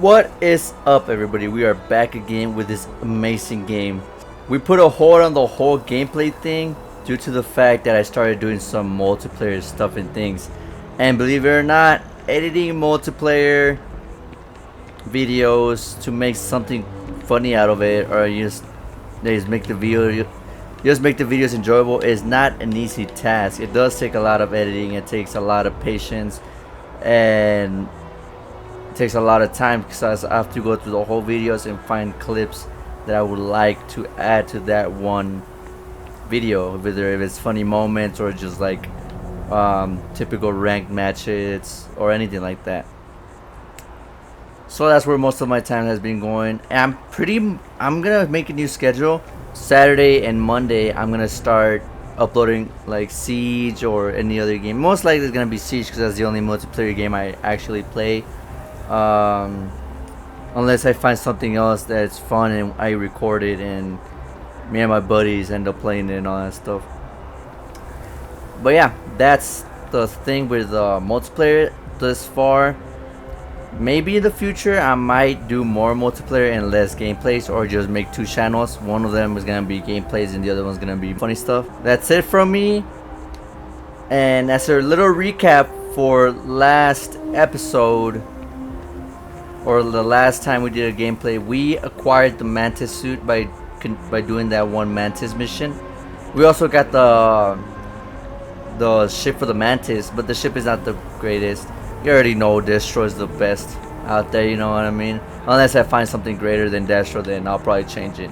What is up, everybody? We are back again with this amazing game. We put a hold on the whole gameplay thing due to the fact that I started doing some multiplayer stuff and things. And believe it or not, editing multiplayer videos to make something funny out of it, or just make the videos enjoyable, is not an easy task. It does take a lot of editing. It takes a lot of patience, and it takes a lot of time because I have to go through the whole videos and find clips that I would like to add to that one video, whether if it's funny moments or just like typical ranked matches or anything like that. So that's where most of my time has been going. And I'm gonna make a new schedule. Saturday and Monday I'm gonna start uploading like Siege or any other game. Most likely it's gonna be Siege because that's the only multiplayer game I actually play. Unless I find something else that's fun and I record it and me and my buddies end up playing it and all that stuff. But yeah, that's the thing with multiplayer thus far. Maybe in the future I might do more multiplayer and less gameplays, or just make two channels. One of them is gonna be gameplays and the other one's gonna be funny stuff. That's it from me. And as a little recap for last episode, or the last time we did a gameplay, we acquired the Mantis suit by doing that one Mantis mission. We also got the ship for the Mantis, but the ship is not the greatest. You already know Destro is the best out there, you know what I mean? Unless I find something greater than Destro, then I'll probably change it.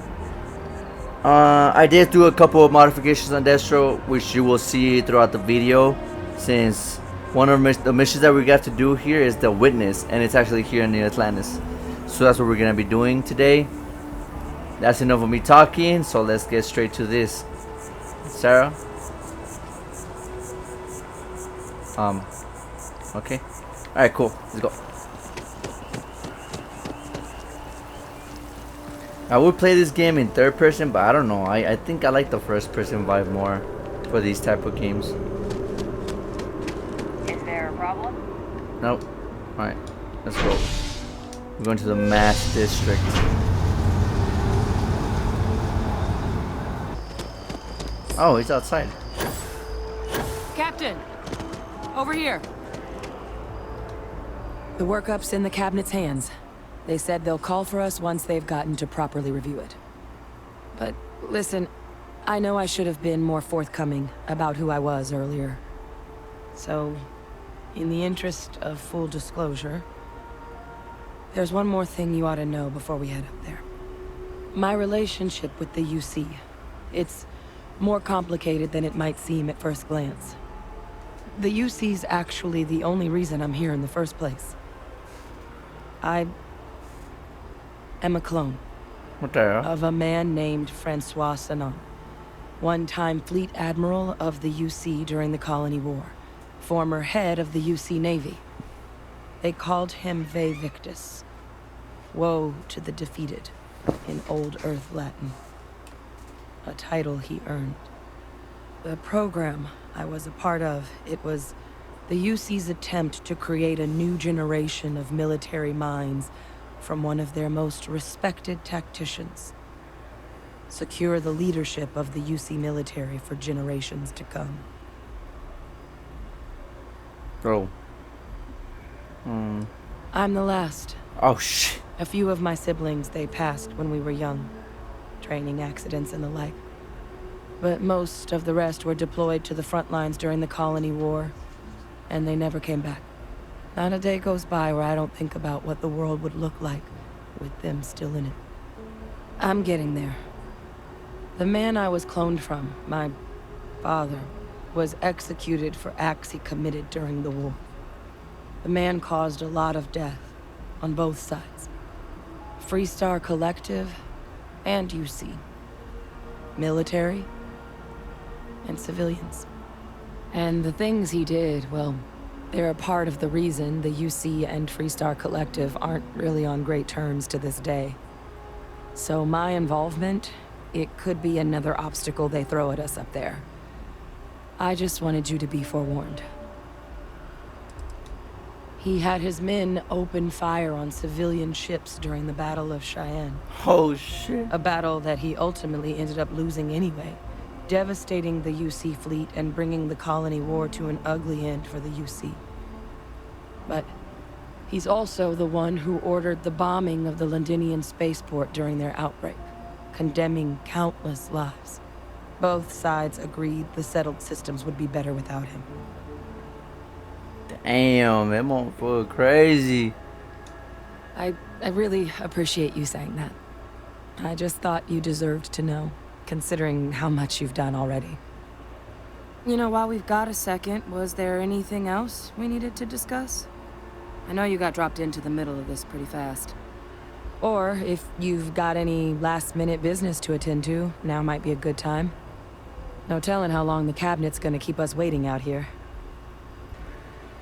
I did do a couple of modifications on Destro, which you will see throughout the video, since one of the missions that we got to do here is the Witness, and it's actually here in the Atlantis. So that's what we're gonna be doing today. That's enough of me talking, so let's get straight to this. Sarah? Okay. Alright, cool. Let's go. I would play this game in third person, but I don't know. I think I like the first person vibe more for these type of games. Is there a problem? Nope. Alright, let's go. We're going to the Mass District. Oh, he's outside. Captain! Over here! The workup's in the cabinet's hands. They said they'll call for us once they've gotten to properly review it. But listen, I know I should have been more forthcoming about who I was earlier. So, in the interest of full disclosure, there's one more thing you ought to know before we head up there. My relationship with the UC, it's more complicated than it might seem at first glance. The UC's actually the only reason I'm here in the first place. I am a clone. What the hell? Of a man named Francois Sanon, one-time fleet admiral of the UC during the Colony War, former head of the UC Navy. They called him Ve Victus, woe to the defeated, in Old Earth Latin, a title he earned. The program I was a part of, it was the UC's attempt to create a new generation of military minds from one of their most respected tacticians. Secure the leadership of the UC military for generations to come. Bro. I'm the last. Oh, shit. A few of my siblings, they passed when we were young. Training accidents and the like. But most of the rest were deployed to the front lines during the Colony War, and they never came back. Not a day goes by where I don't think about what the world would look like with them still in it. I'm getting there. The man I was cloned from, my father, was executed for acts he committed during the war. The man caused a lot of death on both sides. Freestar Collective and UC. Military and civilians. And the things he did, well, they're a part of the reason the UC and Freestar Collective aren't really on great terms to this day. So my involvement, it could be another obstacle they throw at us up there. I just wanted you to be forewarned. He had his men open fire on civilian ships during the Battle of Cheyenne. Oh shit. A battle that he ultimately ended up losing anyway, devastating the UC fleet and bringing the colony war to an ugly end for the UC. But he's also the one who ordered the bombing of the Londinian spaceport during their outbreak, condemning countless lives. Both sides agreed the settled systems would be better without him. Damn, that motherfucker crazy. I really appreciate you saying that. I just thought you deserved to know, considering how much you've done already. You know, while we've got a second, was there anything else we needed to discuss? I know you got dropped into the middle of this pretty fast. Or if you've got any last-minute business to attend to, now might be a good time. No telling how long the cabinet's gonna keep us waiting out here.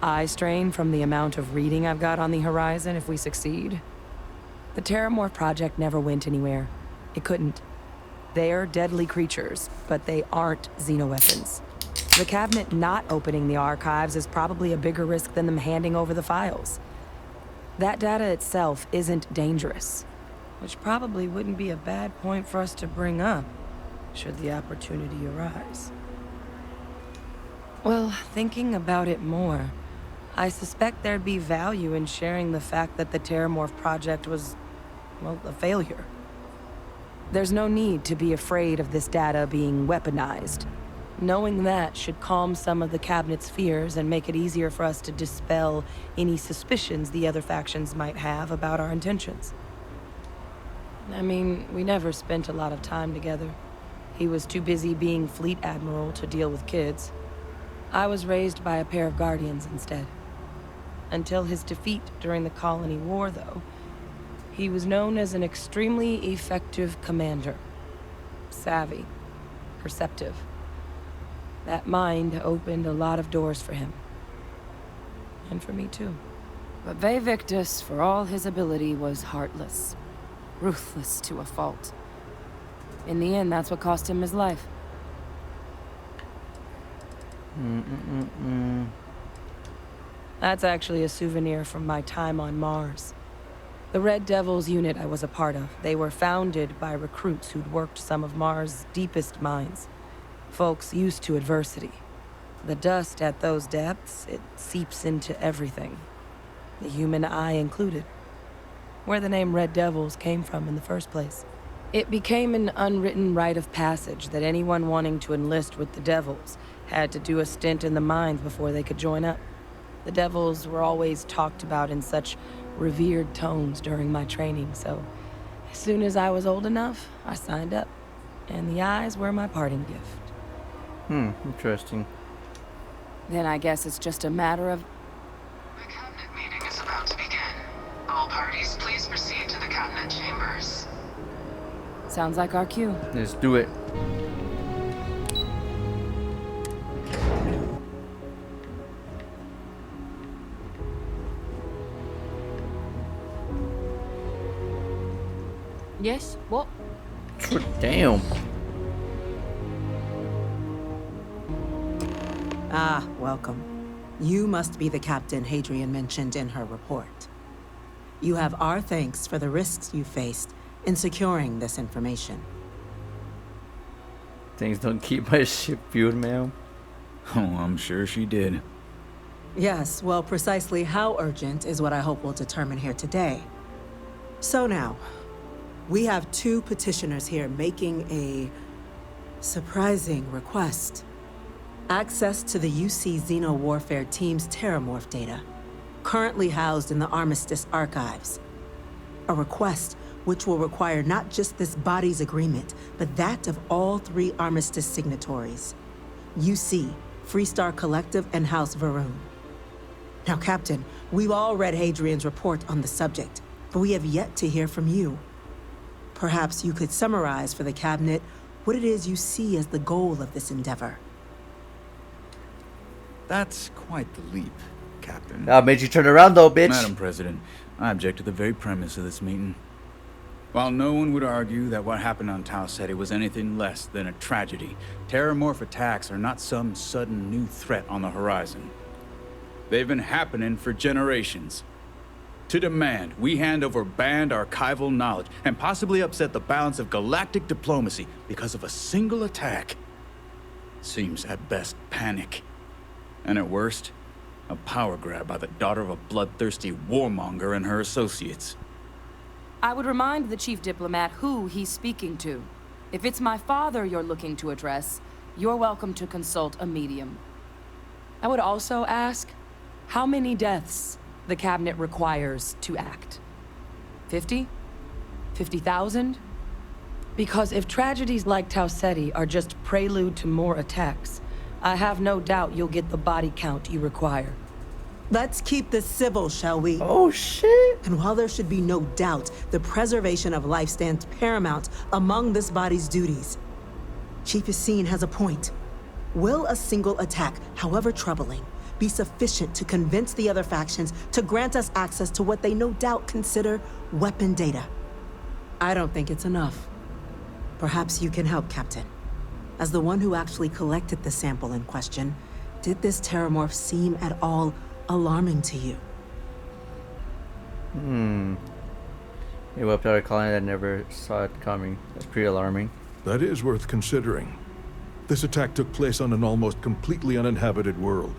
Eye strain from the amount of reading I've got on the horizon if we succeed. The Terramorph project never went anywhere. It couldn't. They're deadly creatures, but they aren't xenoweapons. The cabinet not opening the archives is probably a bigger risk than them handing over the files. That data itself isn't dangerous, which probably wouldn't be a bad point for us to bring up, should the opportunity arise. Well, thinking about it more, I suspect there'd be value in sharing the fact that the Terramorph project was, well, a failure. There's no need to be afraid of this data being weaponized. Knowing that should calm some of the cabinet's fears and make it easier for us to dispel any suspicions the other factions might have about our intentions. I mean, we never spent a lot of time together. He was too busy being fleet admiral to deal with kids. I was raised by a pair of guardians instead. Until his defeat during the Colony War, though, he was known as an extremely effective commander. Savvy, perceptive. That mind opened a lot of doors for him. And for me, too. But Ve Victus, for all his ability, was heartless. Ruthless to a fault. In the end, that's what cost him his life. That's actually a souvenir from my time on Mars. The Red Devils unit I was a part of, they were founded by recruits who'd worked some of Mars' deepest mines. Folks used to adversity. The dust at those depths, it seeps into everything. The human eye included. Where the name Red Devils came from in the first place. It became an unwritten rite of passage that anyone wanting to enlist with the Devils had to do a stint in the mines before they could join up. The Devils were always talked about in such revered tones during my training, so as soon as I was old enough, I signed up. And the eyes were my parting gift. Interesting. Then I guess it's just a matter of... The cabinet meeting is about to begin. All parties, please proceed to the cabinet chambers. Sounds like our cue. Let's do it. Yes? What? Damn. Ah, welcome. You must be the captain Hadrian mentioned in her report. You have our thanks for the risks you faced in securing this information. Things don't keep my ship fueled, man. Oh, I'm sure she did. Yes, well, precisely how urgent is what I hope we'll determine here today. So now, we have two petitioners here making a surprising request. Access to the UC Xeno Warfare Team's Terramorph data, currently housed in the Armistice archives. A request which will require not just this body's agreement, but that of all three Armistice signatories. UC, Freestar Collective, and House Varun. Now, Captain, we've all read Hadrian's report on the subject, but we have yet to hear from you. Perhaps you could summarize for the Cabinet what it is you see as the goal of this endeavor. That's quite the leap, Captain. I made you turn around though, bitch. Madam President, I object to the very premise of this meeting. While no one would argue that what happened on Tau Ceti was anything less than a tragedy, Terramorph attacks are not some sudden new threat on the horizon. They've been happening for generations. To demand we hand over banned archival knowledge and possibly upset the balance of galactic diplomacy because of a single attack seems at best panic. And at worst, a power grab by the daughter of a bloodthirsty warmonger and her associates. I would remind the chief diplomat who he's speaking to. If it's my father you're looking to address, you're welcome to consult a medium. I would also ask, how many deaths the cabinet requires to act? 50? 50,000? Because if tragedies like Tau Ceti are just prelude to more attacks, I have no doubt you'll get the body count you require. Let's keep this civil, shall we? Oh shit! And while there should be no doubt, the preservation of life stands paramount among this body's duties. Chief Yassine has a point. Will a single attack, however troubling, be sufficient to convince the other factions to grant us access to what they no doubt consider weapon data? I don't think it's enough. Perhaps you can help, Captain. As the one who actually collected the sample in question, did this terramorph seem at all alarming to you? He wiped out a colony that never saw it coming. That's pretty alarming. That is worth considering. This attack took place on an almost completely uninhabited world.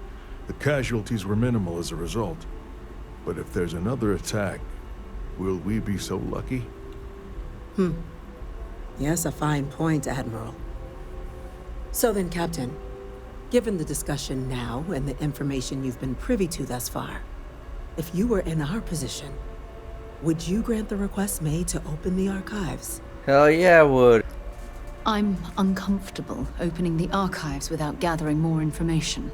The casualties were minimal as a result. But if there's another attack, will we be so lucky? Yes, a fine point, Admiral. So then, Captain, given the discussion now and the information you've been privy to thus far, if you were in our position, would you grant the request made to open the archives? Hell yeah, I would. I'm uncomfortable opening the archives without gathering more information.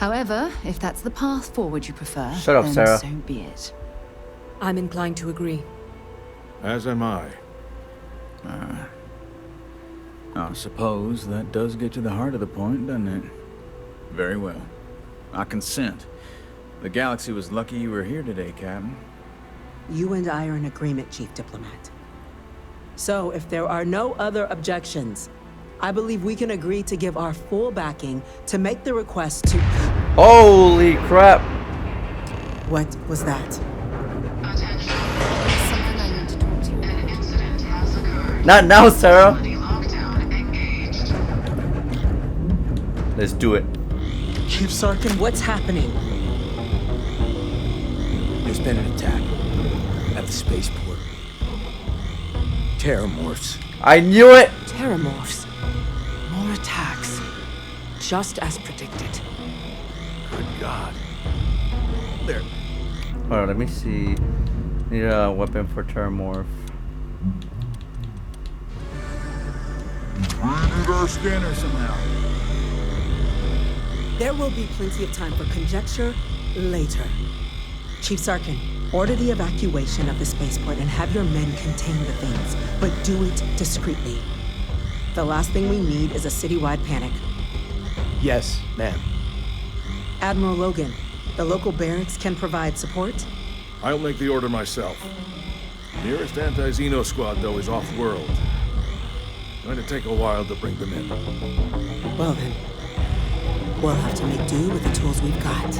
However, if that's the path forward you prefer, Shut up, then Sarah. so be it. I'm inclined to agree. As am I. I suppose that does get to the heart of the point, doesn't it? Very well. I consent. The galaxy was lucky you were here today, Captain. You and I are in agreement, Chief Diplomat. So, if there are no other objections, I believe we can agree to give our full backing to make the request to... Holy crap! What was that? Attention. Something I need to talk to you about. An incident has occurred. Not now, Sarah! Facility lockdown engaged. Let's do it. Chief Sarkin, what's happening? There's been an attack at the spaceport. Terramorphs. I knew it! Terramorphs. More attacks. Just as predicted. Good God. They're Hold on, let me see. Need a weapon for Terramorph. Need our scanner somehow. There will be plenty of time for conjecture later. Chief Sarkin, order the evacuation of the spaceport and have your men contain the things, but do it discreetly. The last thing we need is a citywide panic. yes, ma'am. Admiral Logan, the local barracks can provide support? I'll make the order myself. Nearest anti-Xeno squad, though, is off-world. Going to take a while to bring them in. Well then, we'll have to make do with the tools we've got.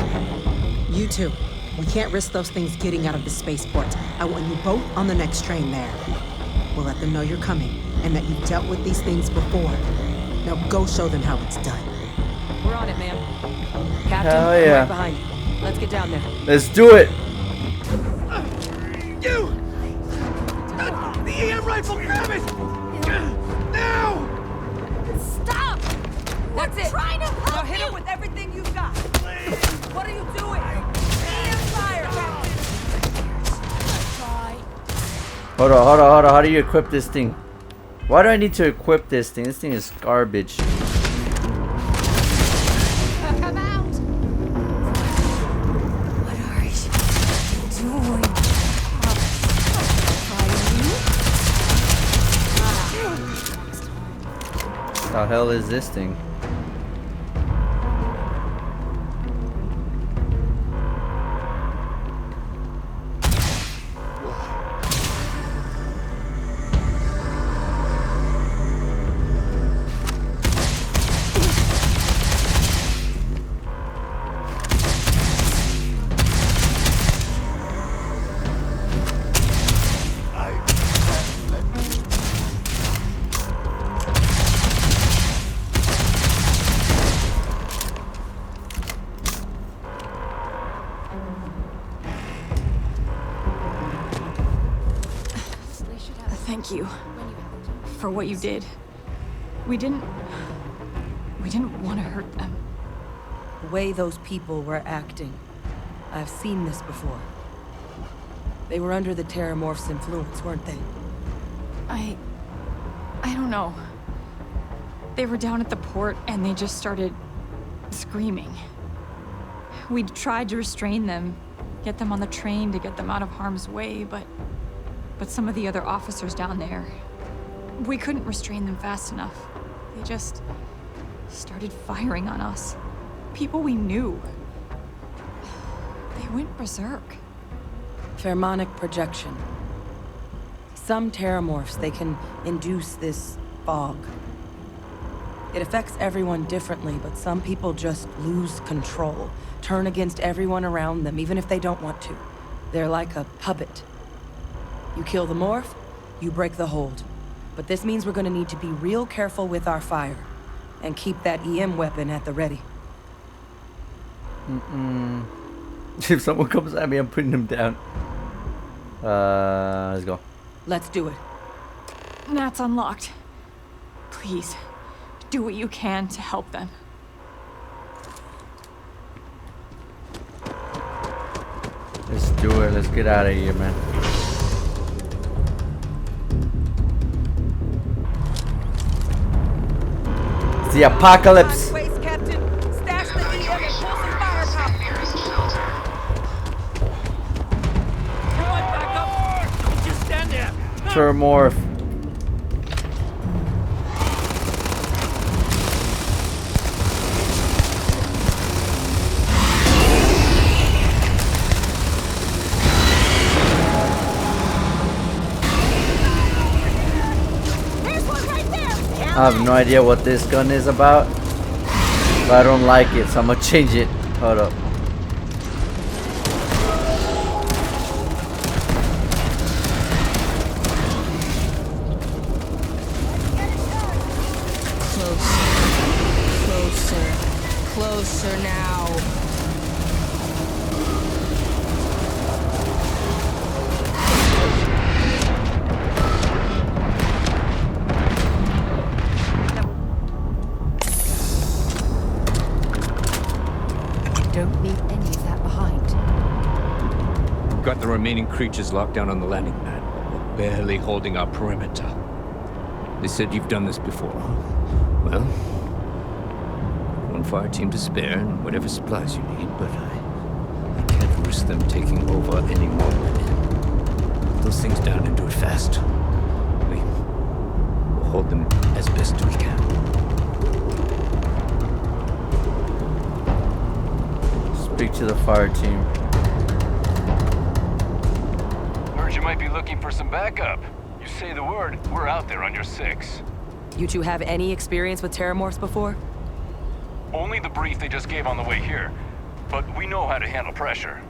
You two, we can't risk those things getting out of the spaceport. I want you both on the next train there. We'll let them know you're coming and that you've dealt with these things before. Now go show them how it's done. We're on it, man. Captain, Hell I'm yeah. right behind you. Let's get down there. Let's do it! You! The EM rifle, grab it! Now! Stop! That's it! Trying to help now hit him with everything you've got. What are you doing? Fire, Captain. Hold on. How do you equip this thing? Why do I need to equip this thing? This thing is garbage. Come out! What are you doing? The hell is this thing? Thank you for what you did. We didn't want to hurt them. The way those people were acting, I've seen this before. They were under the Terramorph's influence, weren't they? I don't know. They were down at the port and they just started screaming. We tried to restrain them, get them on the train to get them out of harm's way, but some of the other officers down there, we couldn't restrain them fast enough. They just started firing on us. People we knew. They went berserk. Pheromonic projection. Some Terramorphs, they can induce this fog. It affects everyone differently, but some people just lose control, turn against everyone around them, even if they don't want to. They're like a puppet. You kill the morph, you break the hold. But this means we're gonna need to be real careful with our fire, and keep that EM weapon at the ready. If someone comes at me, I'm putting them down. Let's go. Let's do it. Nat's unlocked. Please, do what you can to help them. Let's do it. Let's get out of here, man. It's the apocalypse. Captain. Stash the EM and pull some Evacuation to the nearest shelter. Terramorph. I have no idea what this gun is about, but I don't like it, so I'm gonna change it. Hold up. Closer now. Don't leave any of that behind. Got the remaining creatures locked down on the landing pad. We're barely holding our perimeter. They said you've done this before. Well, one fire team to spare and whatever supplies you need, but I can't risk them taking over any more men. Put those things down and do it fast. We'll hold them as best we can. Speak to the fire team. Heard you might be looking for some backup. You say the word, we're out there on your 6. You two have any experience with Terramorphs before? Only the brief they just gave on the way here. But we know how to handle pressure.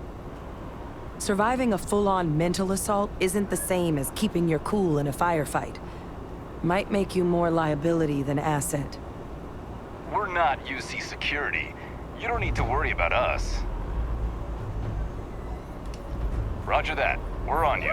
Surviving a full-on mental assault isn't the same as keeping your cool in a firefight. Might make you more liability than asset. We're not UC security. You don't need to worry about us. Roger that. We're on you.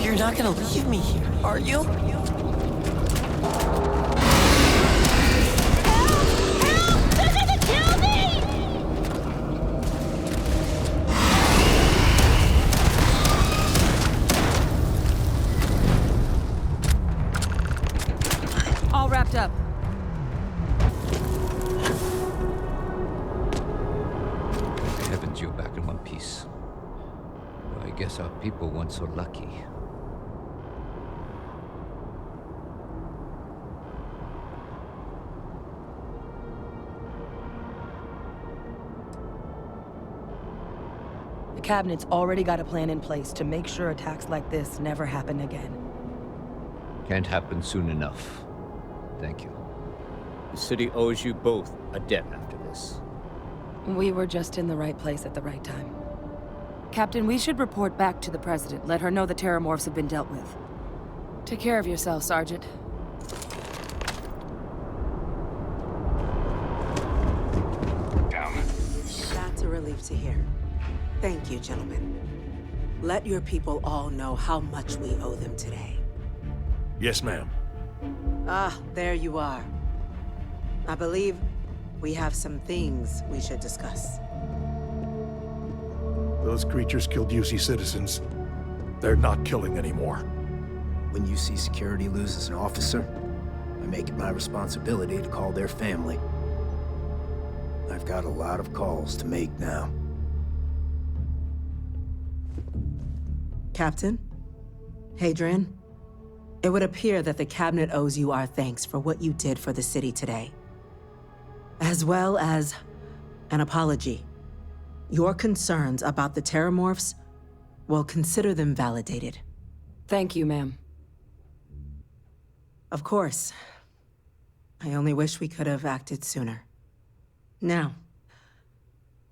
You're not gonna leave me here, are you? All wrapped up. Heavens, you're back in one piece. Well, I guess our people weren't so lucky. The Cabinet's already got a plan in place to make sure attacks like this never happen again. Can't happen soon enough. Thank you. The city owes you both a debt after this. We were just in the right place at the right time. Captain, we should report back to the President. Let her know the Terramorphs have been dealt with. Take care of yourself, Sergeant. Down. That's a relief to hear. Thank you, gentlemen. Let your people all know how much we owe them today. Yes, ma'am. Ah, there you are. I believe we have some things we should discuss. Those creatures killed UC citizens. They're not killing anymore. When UC security loses an officer, I make it my responsibility to call their family. I've got a lot of calls to make now. Captain? Hadrian? It would appear that the Cabinet owes you our thanks for what you did for the city today. As well as an apology. Your concerns about the Terramorphs, well, consider them validated. Thank you, ma'am. Of course. I only wish we could have acted sooner. Now,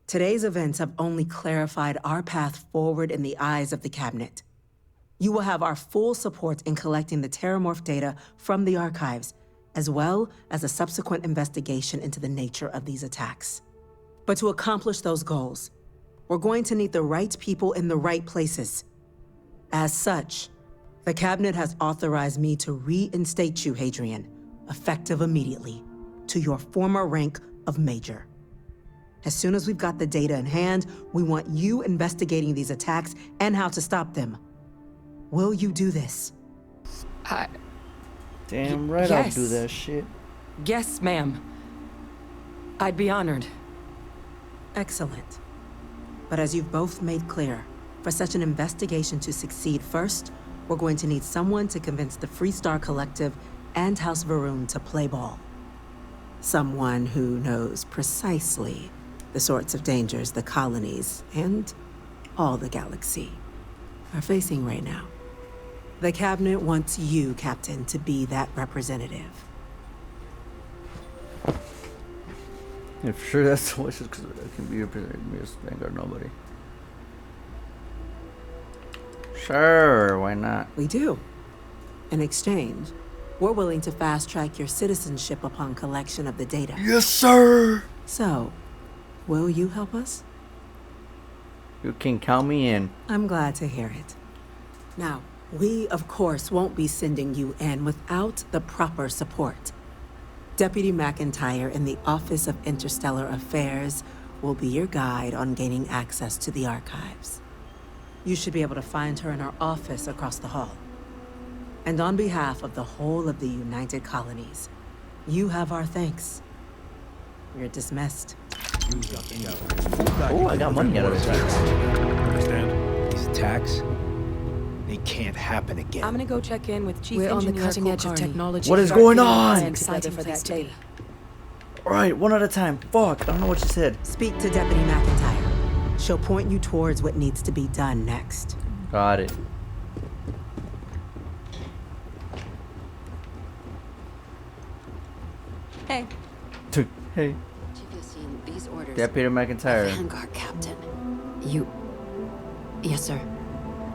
today's events have only clarified our path forward in the eyes of the Cabinet. You will have our full support in collecting the Terramorph data from the archives, as well as a subsequent investigation into the nature of these attacks. But to accomplish those goals, we're going to need the right people in the right places. As such, the Cabinet has authorized me to reinstate you, Hadrian, effective immediately, to your former rank of Major. As soon as we've got the data in hand, we want you investigating these attacks and how to stop them. Will you do this? Damn right yes. I'll do that shit. Yes, ma'am. I'd be honored. Excellent. But as you've both made clear, for such an investigation to succeed first, we're going to need someone to convince the Freestar Collective and House Varun to play ball. Someone who knows precisely the sorts of dangers the colonies and all the galaxy are facing right now. The Cabinet wants you, Captain, to be that representative. Yeah, for sure that's the wishes, because it can be represented me as Vanguard nobody. Sure, why not? We do. In exchange, we're willing to fast-track your citizenship upon collection of the data. Yes, sir! So, will you help us? You can count me in. I'm glad to hear it. Now, we, of course, won't be sending you in without the proper support. Deputy McIntyre in the Office of Interstellar Affairs will be your guide on gaining access to the archives. You should be able to find her in her office across the hall. And on behalf of the whole of the United Colonies, you have our thanks. You're dismissed. Oh, I got money out of this. Understand? These attacks, they can't happen again. I'm gonna go check in with Chief We're on the Engineer cutting edge of Kulkarni. technology. What is Start going getting a on? plan Exciting together for place that to be. data. Alright, one at a time. Fuck, I don't know what you said. Speak to Deputy McIntyre. She'll point you towards what needs to be done next. Got it. Hey. Hey. These orders. Deputy McIntyre. Vanguard Captain. You... Yes, sir.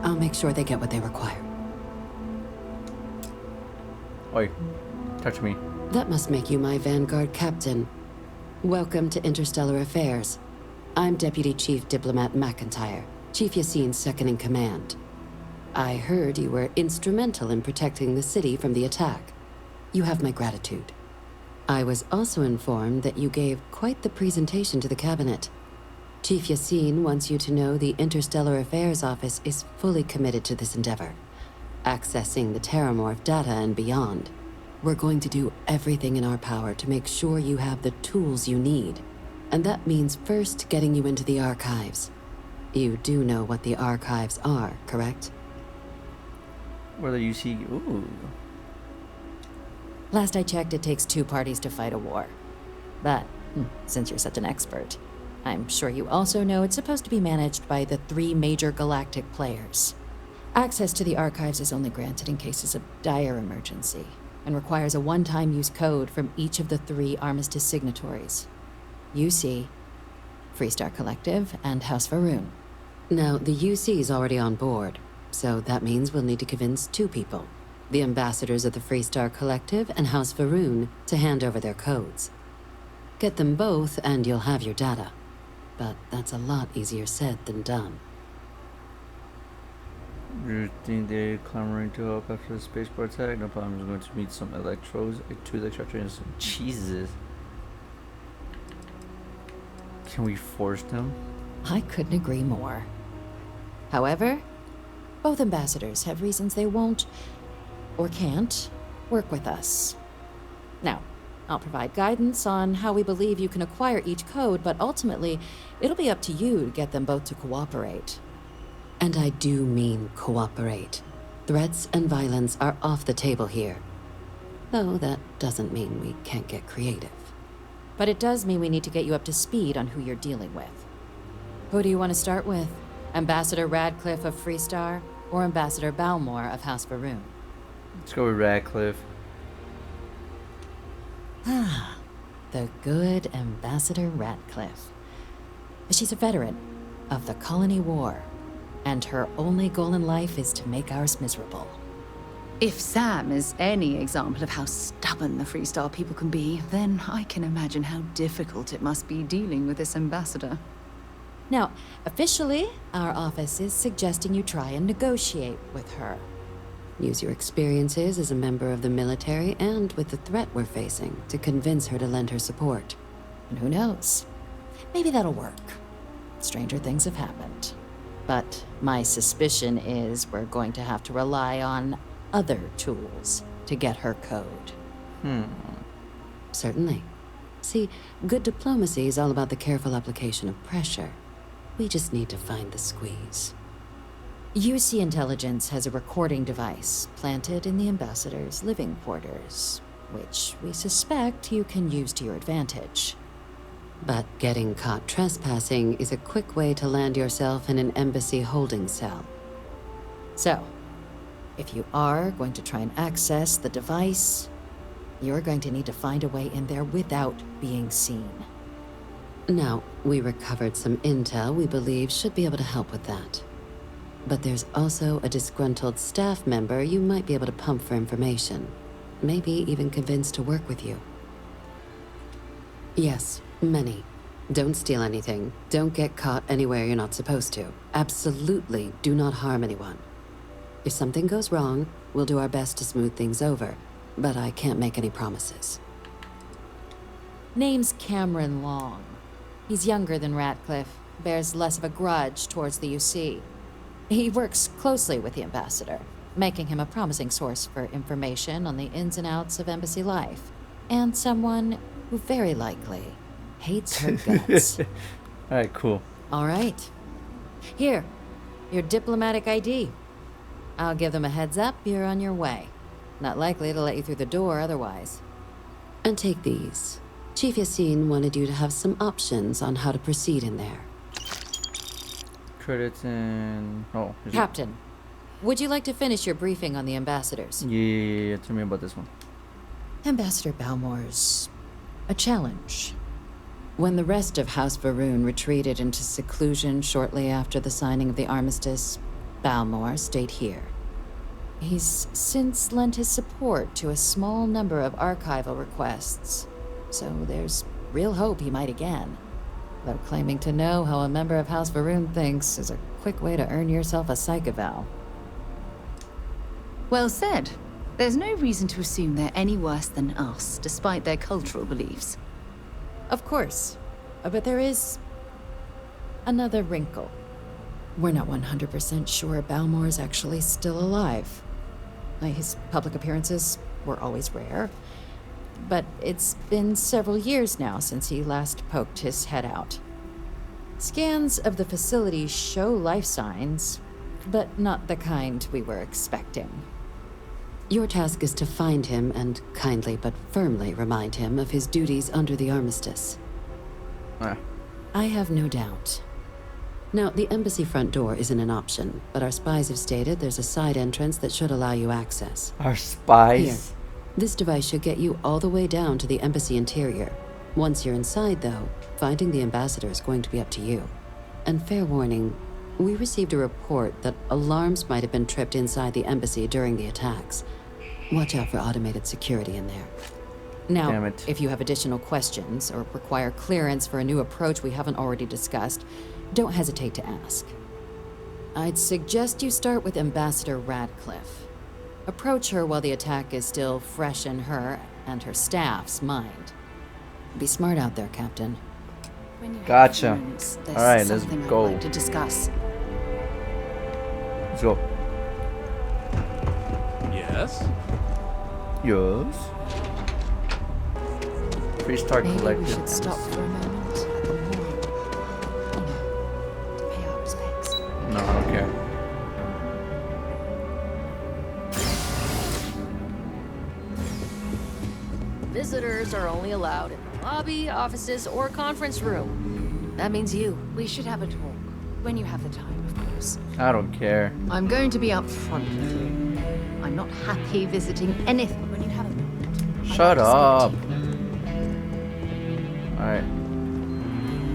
I'll make sure they get what they require. Oi, touch me. That must make you my Vanguard Captain. Welcome to Interstellar Affairs. I'm Deputy Chief Diplomat McIntyre, Chief Yassine's second-in-command. I heard you were instrumental in protecting the city from the attack. You have my gratitude. I was also informed that you gave quite the presentation to the Cabinet. Chief Yassine wants you to know the Interstellar Affairs Office is fully committed to this endeavor, accessing the Terramorph data and beyond. We're going to do everything in our power to make sure you have the tools you need. And that means first getting you into the archives. You do know what the archives are, correct? Whether you see... Ooh. Last I checked, it takes two parties to fight a war. But, since you're such an expert, I'm sure you also know it's supposed to be managed by the 3 major galactic players. Access to the archives is only granted in cases of dire emergency, and requires a one-time use code from each of the 3 Armistice signatories. UC, Freestar Collective, and House Varun. Now, the UC is already on board, so that means we'll need to convince 2 people, the ambassadors of the Freestar Collective and House Varun, to hand over their codes. Get them both and you'll have your data. But that's a lot easier said than done. You think they're clamoring to help after the spaceport attack? No problem. I'm going to meet some electrodes, 2 electrodes. Jesus. Can we force them? I couldn't agree more. However, both ambassadors have reasons they won't, or can't, work with us. Now, I'll provide guidance on how we believe you can acquire each code, but ultimately, it'll be up to you to get them both to cooperate. And I do mean cooperate. Threats and violence are off the table here. Though that doesn't mean we can't get creative. But it does mean we need to get you up to speed on who you're dealing with. Who do you want to start with? Ambassador Radcliffe of Freestar, or Ambassador Balmore of House Varun? Let's go with Radcliffe. Ah, the good Ambassador Radcliffe. She's a veteran of the Colony War, and her only goal in life is to make ours miserable. If Sam is any example of how stubborn the Freestar people can be, then I can imagine how difficult it must be dealing with this ambassador. Now, officially, our office is suggesting you try and negotiate with her. Use your experiences as a member of the military and with the threat we're facing to convince her to lend her support. And who knows? Maybe that'll work. Stranger things have happened. But my suspicion is we're going to have to rely on other tools to get her code. Certainly. See, good diplomacy is all about the careful application of pressure. We just need to find the squeeze. UC Intelligence has a recording device planted in the ambassador's living quarters, which we suspect you can use to your advantage. But getting caught trespassing is a quick way to land yourself in an embassy holding cell. So, if you are going to try and access the device, you're going to need to find a way in there without being seen. Now, we recovered some intel we believe should be able to help with that. But there's also a disgruntled staff member you might be able to pump for information. Maybe even convince to work with you. Yes, many. Don't steal anything. Don't get caught anywhere you're not supposed to. Absolutely do not harm anyone. If something goes wrong, we'll do our best to smooth things over, but I can't make any promises. Name's Cameron Long. He's younger than Radcliffe, bears less of a grudge towards the UC. He works closely with the ambassador, making him a promising source for information on the ins and outs of embassy life, and someone who very likely hates her guts. Alright, cool. Alright. Here, your diplomatic ID. I'll give them a heads up, you're on your way. Not likely to let you through the door otherwise. And take these. Chief Yassine wanted you to have some options on how to proceed in there. Credits and... Oh. Captain, would you like to finish your briefing on the ambassadors? Yeah. Tell me about this one. Ambassador Balmore's a challenge. When the rest of House Varun retreated into seclusion shortly after the signing of the armistice, Balmore stayed here. He's since lent his support to a small number of archival requests, so there's real hope he might again. Though claiming to know how a member of House Varun thinks is a quick way to earn yourself a psych eval. Well said. There's no reason to assume they're any worse than us, despite their cultural beliefs. Of course, but there is another wrinkle. We're not 100% sure Balmore is actually still alive. His public appearances were always rare, but it's been several years now since he last poked his head out. Scans of the facility show life signs, but not the kind we were expecting. Your task is to find him and kindly but firmly remind him of his duties under the armistice. I have no doubt. Now, the embassy front door isn't an option, but our spies have stated there's a side entrance that should allow you access. Our spies? Here, this device should get you all the way down to the embassy interior. Once you're inside, though, finding the ambassador is going to be up to you. And fair warning, we received a report that alarms might have been tripped inside the embassy during the attacks. Watch out for automated security in there. Damn Now, it. if you have additional questions or require clearance for a new approach we haven't already discussed, don't hesitate to ask. I'd suggest you start with Ambassador Radcliffe. Approach her while the attack is still fresh in her and her staff's mind. Be smart out there, Captain. When you have Gotcha. friends, there's Alright, let's something I'd go. like to discuss. Let's go. Yes? Yes. Restart Maybe collective. we should stop for a moment at the wall. You know, to pay our respects. No, I don't care. Visitors are only allowed in the lobby, offices, or conference room. That means you. We should have a talk. When you have the time, of course. I don't care. I'm going to be upfront with you. I'm not happy visiting anything. When you have a moment. Shut up. Alright.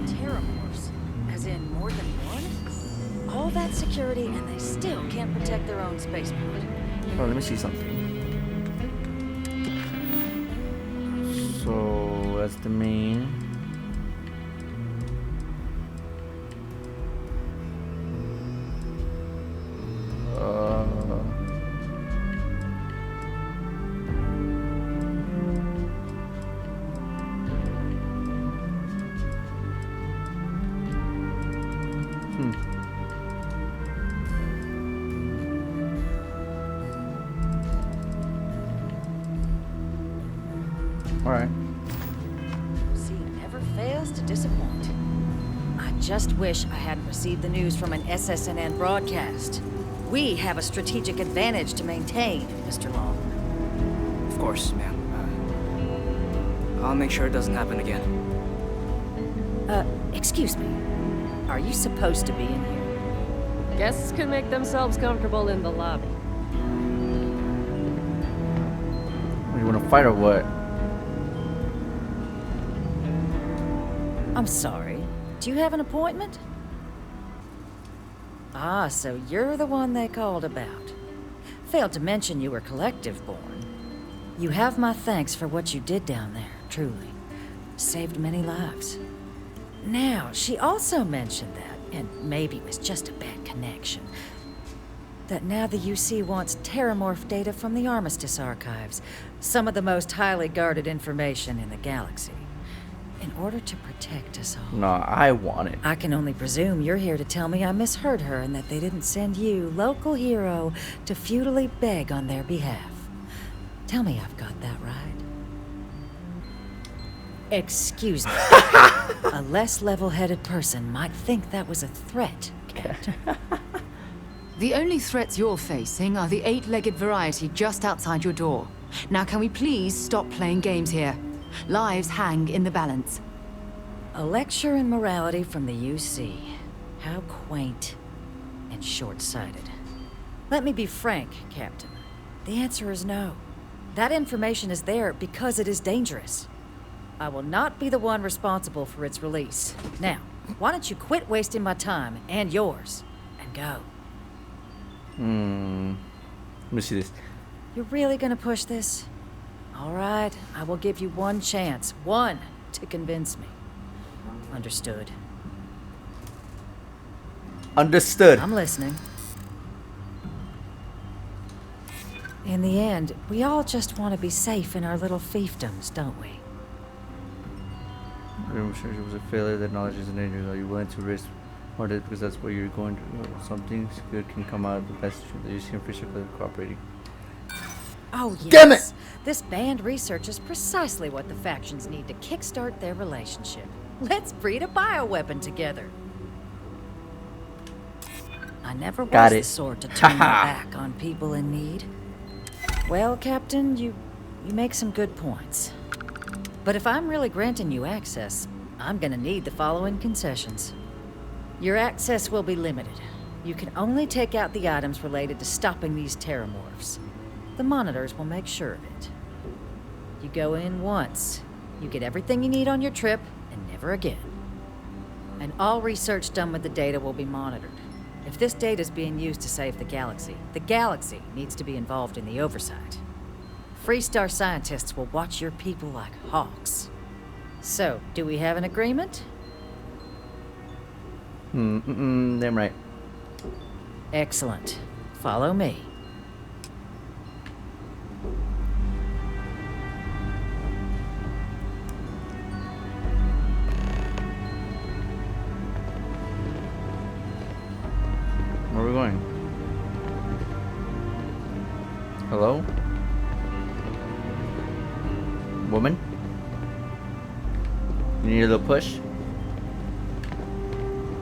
Terramorphs? As in more than one? All that security and they still can't protect their own spaceport. Oh, let me see something. So that's the main. Alright. See, never fails to disappoint. I just wish I hadn't received the news from an SSNN broadcast. We have a strategic advantage to maintain, Mr. Long. Of course, ma'am. I'll make sure it doesn't happen again. Excuse me. Are you supposed to be in here? Guests can make themselves comfortable in the lobby. You wanna fight or what? I'm sorry. Do you have an appointment? Ah, so you're the one they called about. Failed to mention you were collective-born. You have my thanks for what you did down there, truly. Saved many lives. Now, she also mentioned that, and maybe it was just a bad connection, that now the UC wants Terramorph data from the Armistice archives, some of the most highly guarded information in the galaxy, in order to protect us all. No, I want it. I can only presume you're here to tell me I misheard her and that they didn't send you, local hero, to futilely beg on their behalf. Tell me I've got that right. Excuse me. A less level-headed person might think that was a threat, Captain. The only threats you're facing are the 8-legged variety just outside your door. Now can we please stop playing games here? Lives hang in the balance. A lecture in morality from the UC. How quaint and short-sighted. Let me be frank, Captain. The answer is no. That information is there because it is dangerous. I will not be the one responsible for its release. Now, why don't you quit wasting my time and yours and go? Let me see this. You're really gonna push this? All right, I will give you one chance. One to convince me. Understood. Understood. I'm listening. In the end, we all just want to be safe in our little fiefdoms, don't we? I'm sure it was a failure that knowledge is an danger. Are you willing to risk more of it because that's where you're going to go? Something good can come out of the best that you see in Fisher cooperating. Oh, yes. Damn it! This band research is precisely what the factions need to kickstart their relationship. Let's breed a bioweapon together. I never was the sort to turn my back on people in need. Well, Captain, you make some good points. But if I'm really granting you access, I'm gonna need the following concessions. Your access will be limited. You can only take out the items related to stopping these terramorphs. The monitors will make sure of it. You go in once, you get everything you need on your trip, and never again. And all research done with the data will be monitored. If this data is being used to save the galaxy needs to be involved in the oversight. Freestar scientists will watch your people like hawks. So, do we have an agreement? Damn right. Excellent. Follow me. Where are we going? Hello? Woman? You need a little push?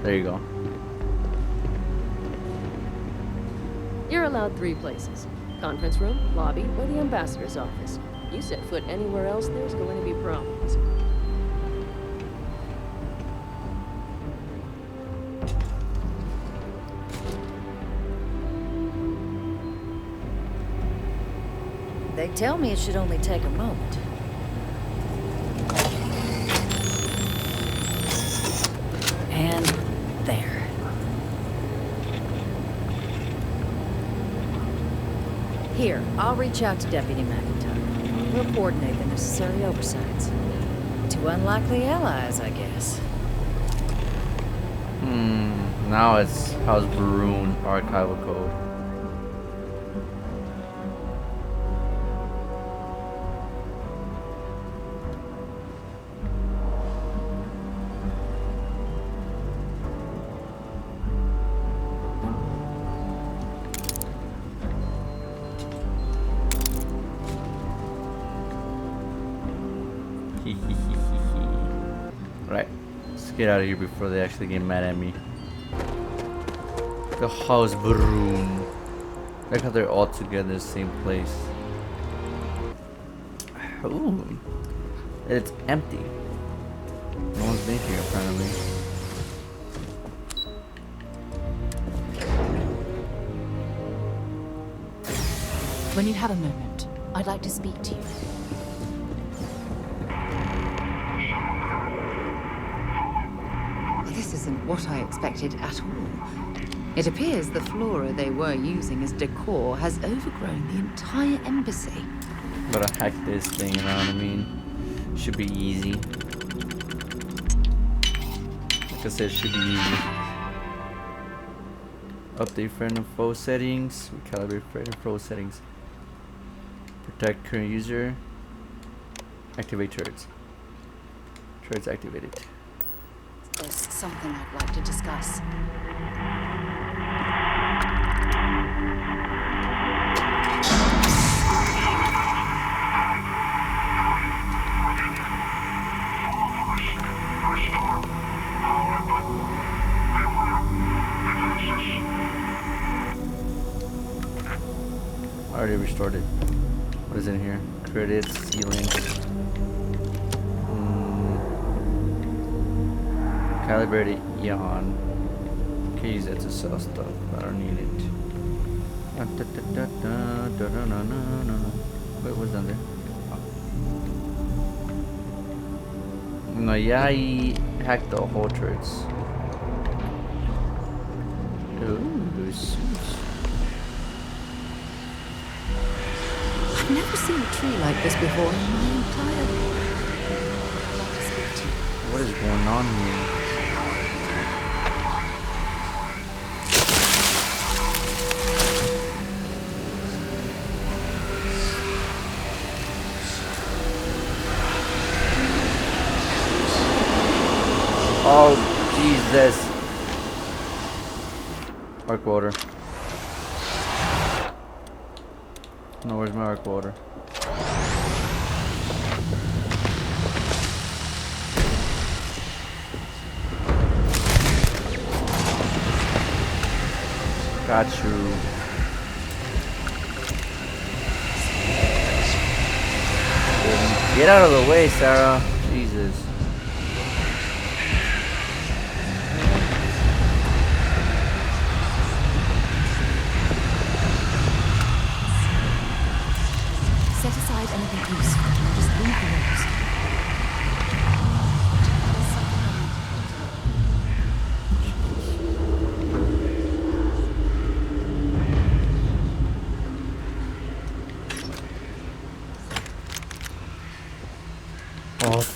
There you go. You're allowed 3 places. Conference room, lobby, or the ambassador's office. You set foot anywhere else, there's going to be problems. They tell me it should only take a moment. And there. Here, I'll reach out to Deputy McIntyre. We'll coordinate the necessary oversights. 2 unlikely allies, I guess. Now it's House Baroon archival code. Right, let's get out of here before they actually get mad at me. The House Baroon. Like how they're all together in the same place. Ooh, it's empty. No one's been here apparently. When you have a moment, I'd like to speak to you. This isn't what I expected at all. It appears the flora they were using as decor has overgrown the entire embassy. Gotta hack this thing, you know what I mean? Should be easy. Like I said, should be easy. Update friend and foe settings. Recalibrate friend and foe settings. Protect current user. Activate turrets. Turrets activated. There's something I'd like to discuss. I already restored it. What is in here? Credits, ceiling. Calibrated yawn. Can use it to sell stuff. I don't need it. Wait, what's down there? No, yeah, he hacked the whole turrets. Ooh, suits. I've never seen a tree like this before in my entire life. What is going on here? Oh, Jesus. Arc water. No, where's my arc water? Got you. Get out of the way, Sarah. Jesus.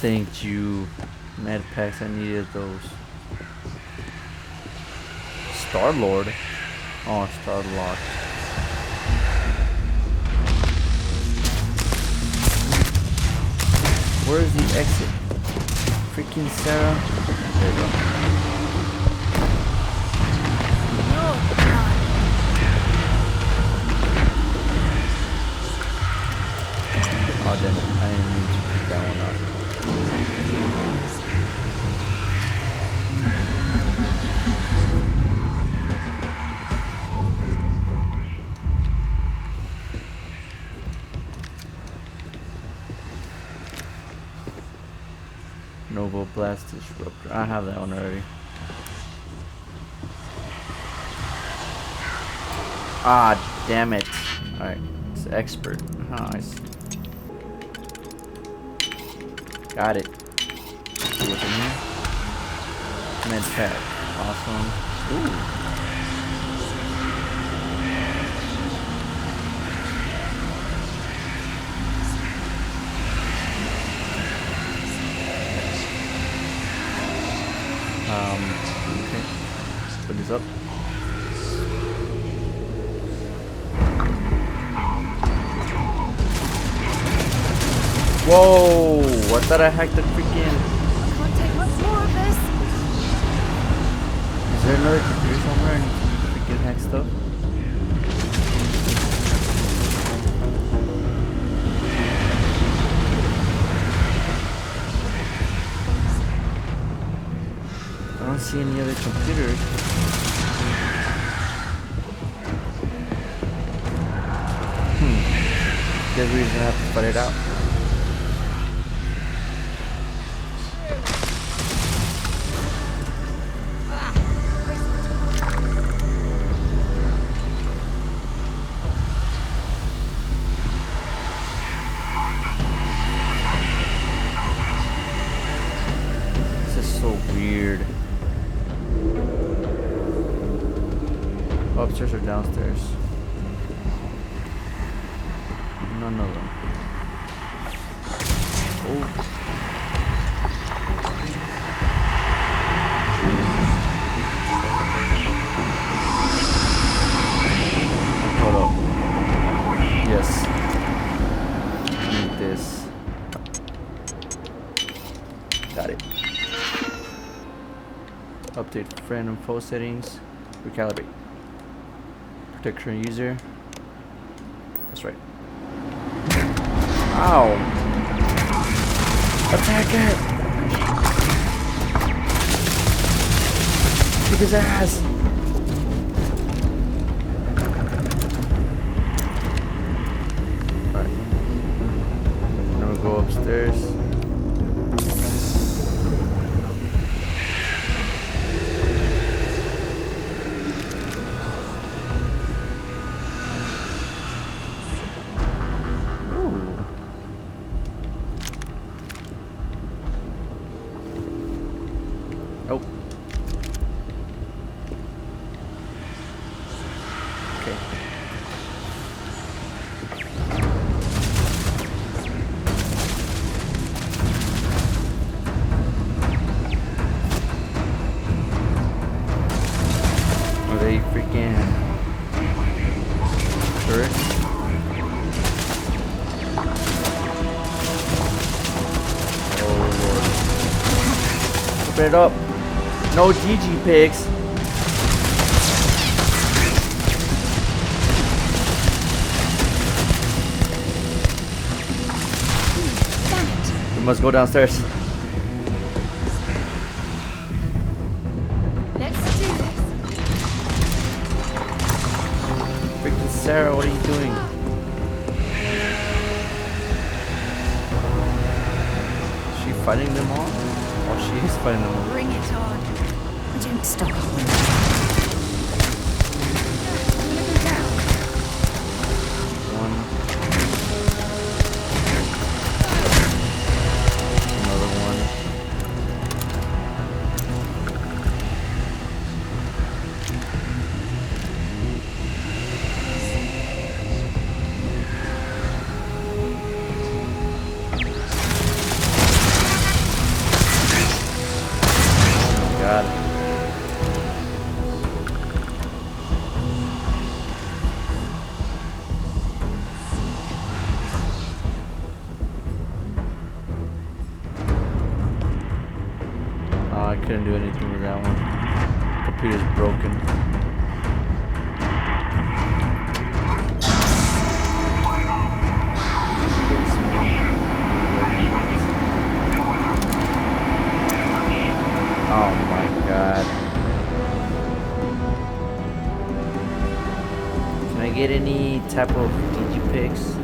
Thank you. Med packs, I needed those. Star-Lord? Oh, Star-Lord. Where is the exit? Freaking Sarah. There you go. Oh damn it, I didn't mean to pick that one up. Noble Blast Disruptor. I have that one already. Ah, damn it. Alright, it's expert. Nice. Got it. See what's in here? Med pack. Awesome. Ooh. Okay. Put this up. Whoa! I thought I hacked the freaking. I can't take much more of this. Is there another computer somewhere I need to freaking hack stuff? I don't see any other computers. Guess we're just gonna have to fight it out. This is so weird. Upstairs or downstairs? None of them. Oh. Hold up. Yes. Need this. Got it. Update friend info settings. Recalibrate. Protection user. That's right. Ow! Attack it! Kick his ass! Alright. Now we go upstairs. Oh. Okay. Are they freaking turrets? Oh lord. Open it up. No GG pigs. We must go downstairs. Let's do this. Freaking Sarah, what are you doing? Is she fighting them all? Oh, she is fighting them all. Bring it on. Don't stop. One. Another one. god. Oh, I couldn't do anything with that one. Computer's broken. Oh my god. Can I get any type of digipicks?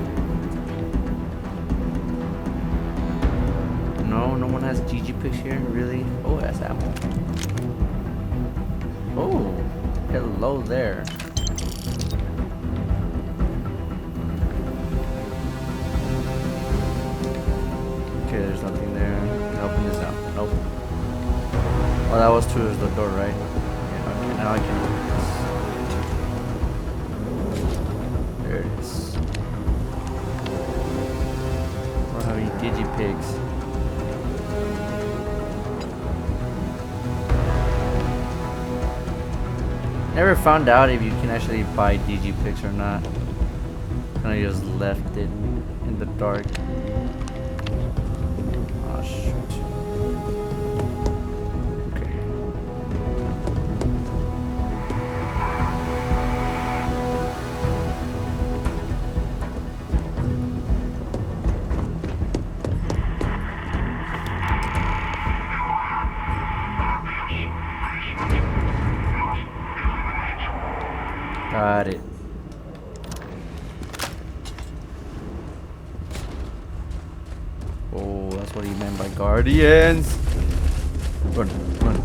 No, no one has digipicks here, really? Oh, that's ammo. Oh, hello there. Okay, there's nothing there. Can I open this out? Nope. Oh, that was through the door, right? Yeah, okay, now I can open this. There it is. I don't have any digipigs. Never found out if you can actually buy digipigs or not. Kinda just left it in the dark. Oh shoot. Got it. Oh, that's what he meant by guardians. Run, run.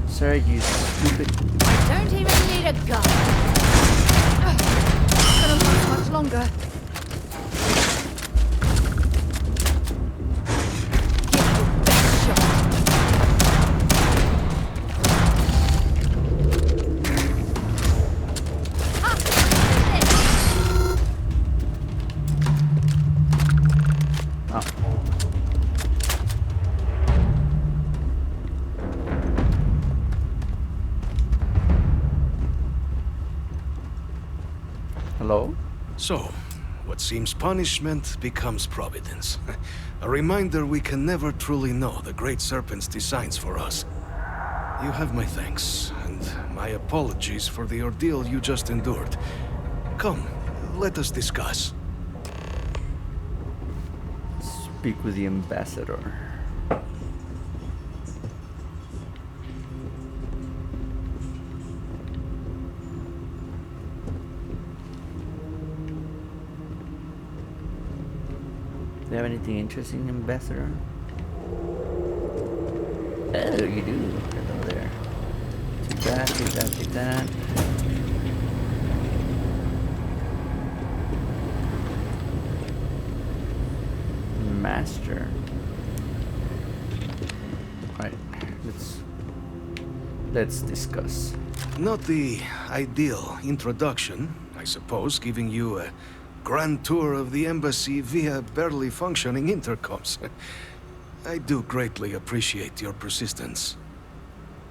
Sir, you stupid. Don't even need a gun. It's gonna last much longer. Hello? So, what seems punishment becomes providence. A reminder we can never truly know the Great Serpent's designs for us. You have my thanks, and my apologies for the ordeal you just endured. Come, let us discuss. Speak with the ambassador. Do you have anything interesting, Ambassador? Oh, you do. Hello there. Take that, take that, take that. Master. Alright, let's discuss. Not the ideal introduction, I suppose, giving you a grand tour of the embassy via barely functioning intercoms. I do greatly appreciate your persistence.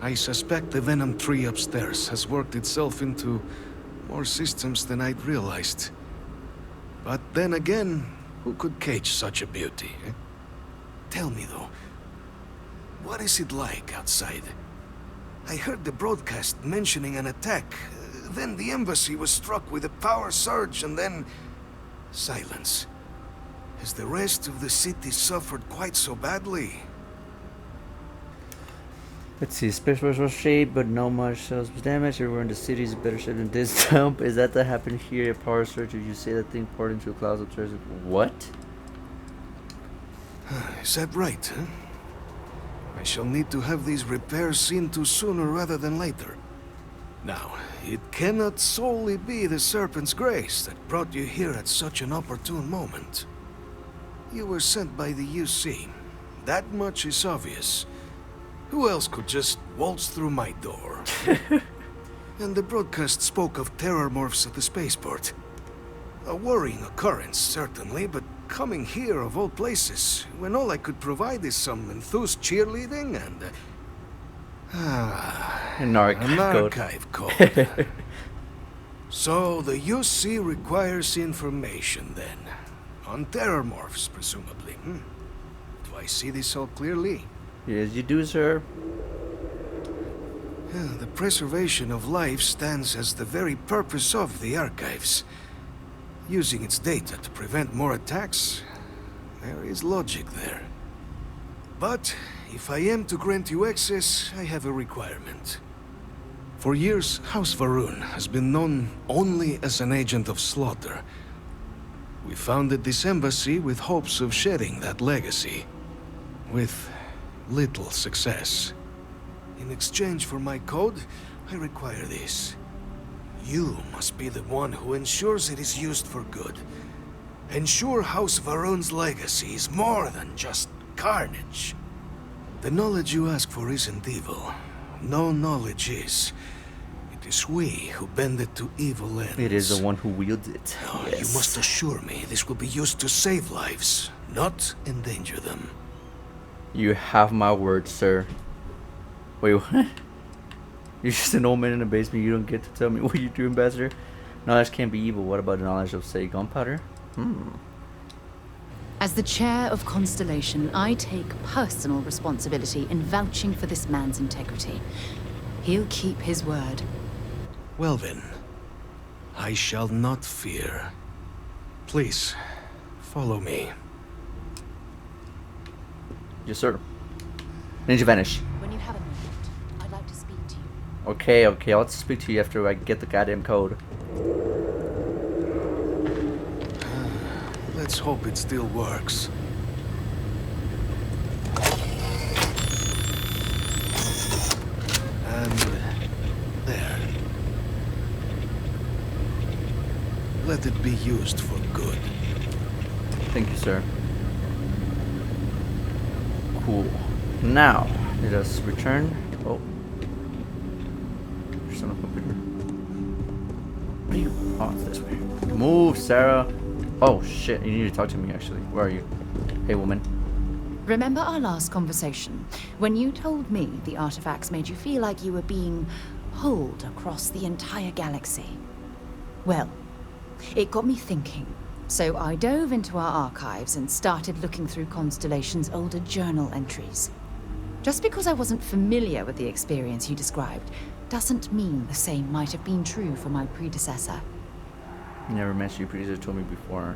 I suspect the venom tree upstairs has worked itself into more systems than I'd realized. But then again, who could cage such a beauty? Eh? Tell me though, what is it like outside? I heard the broadcast mentioning an attack. Then the embassy was struck with a power surge and then silence. Has the rest of the city suffered quite so badly? Let's see, space force was shaped, but no much sales was damaged. Everywhere in the city is better shape than this dump. Is that happened here? A power surge? Did you say that thing poured into clouds upstairs? What? Is that right, huh? I shall need to have these repairs seen to sooner rather than later. Now, it cannot solely be the Serpent's grace that brought you here at such an opportune moment. You were sent by the UC. That much is obvious. Who else could just waltz through my door? And the broadcast spoke of terror morphs at the spaceport. A worrying occurrence, certainly, but coming here of all places, when all I could provide is some enthused cheerleading and... An archive code. So the UC requires information then. On terrormorphs, presumably. Do I see this all clearly? Yes, you do, sir. The preservation of life stands as the very purpose of the archives. Using its data to prevent more attacks, there is logic there. But if I am to grant you access, I have a requirement. For years, House Varun has been known only as an agent of slaughter. We founded this embassy with hopes of shedding that legacy. With little success. In exchange for my code, I require this. You must be the one who ensures it is used for good. Ensure House Varun's legacy is more than just carnage. The knowledge you ask for isn't evil. No knowledge is. It is we who bend it to evil ends. It is the one who wields it. Yes. Yes. You must assure me this will be used to save lives, not endanger them. You have my word, sir. Wait, what? You're just an old man in the basement. You don't get to tell me what you do, Ambassador. Knowledge can't be evil. What about the knowledge of, say, gunpowder? As the chair of Constellation, I take personal responsibility in vouching for this man's integrity. He'll keep his word. Well then, I shall not fear. Please, follow me. Yes, sir. Ninja vanish. When you have a moment, I'd like to speak to you. Okay, I'll speak to you after I get the goddamn code. Let's hope it still works. And there. Let it be used for good. Thank you, sir. Cool. Now, let us return. Oh. There's some computer. What are you? Oh, it's this way. Move, Sarah. Oh, shit. You need to talk to me, actually. Where are you? Hey, woman. Remember our last conversation, when you told me the artifacts made you feel like you were being pulled across the entire galaxy? Well, it got me thinking. So I dove into our archives and started looking through Constellation's older journal entries. Just because I wasn't familiar with the experience you described, doesn't mean the same might have been true for my predecessor. You never mentioned your predecessor told me before.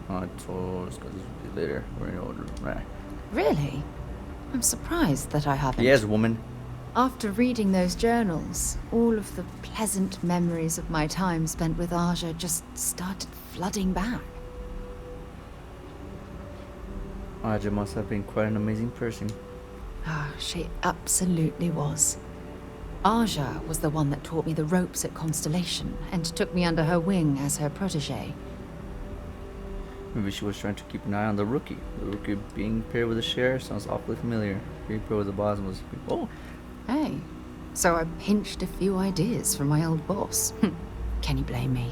I told us because this will be later. We're in order. Right. Really? I'm surprised that I haven't. Yes, woman. After reading those journals, all of the pleasant memories of my time spent with Aja just started flooding back. Aja must have been quite an amazing person. Ah, she absolutely was. Aja was the one that taught me the ropes at Constellation and took me under her wing as her protege. Maybe she was trying to keep an eye on the rookie. The rookie being paired with a sheriff sounds awfully familiar. Being paired with the boss must be... Oh! Hey, so I pinched a few ideas from my old boss. Can you blame me?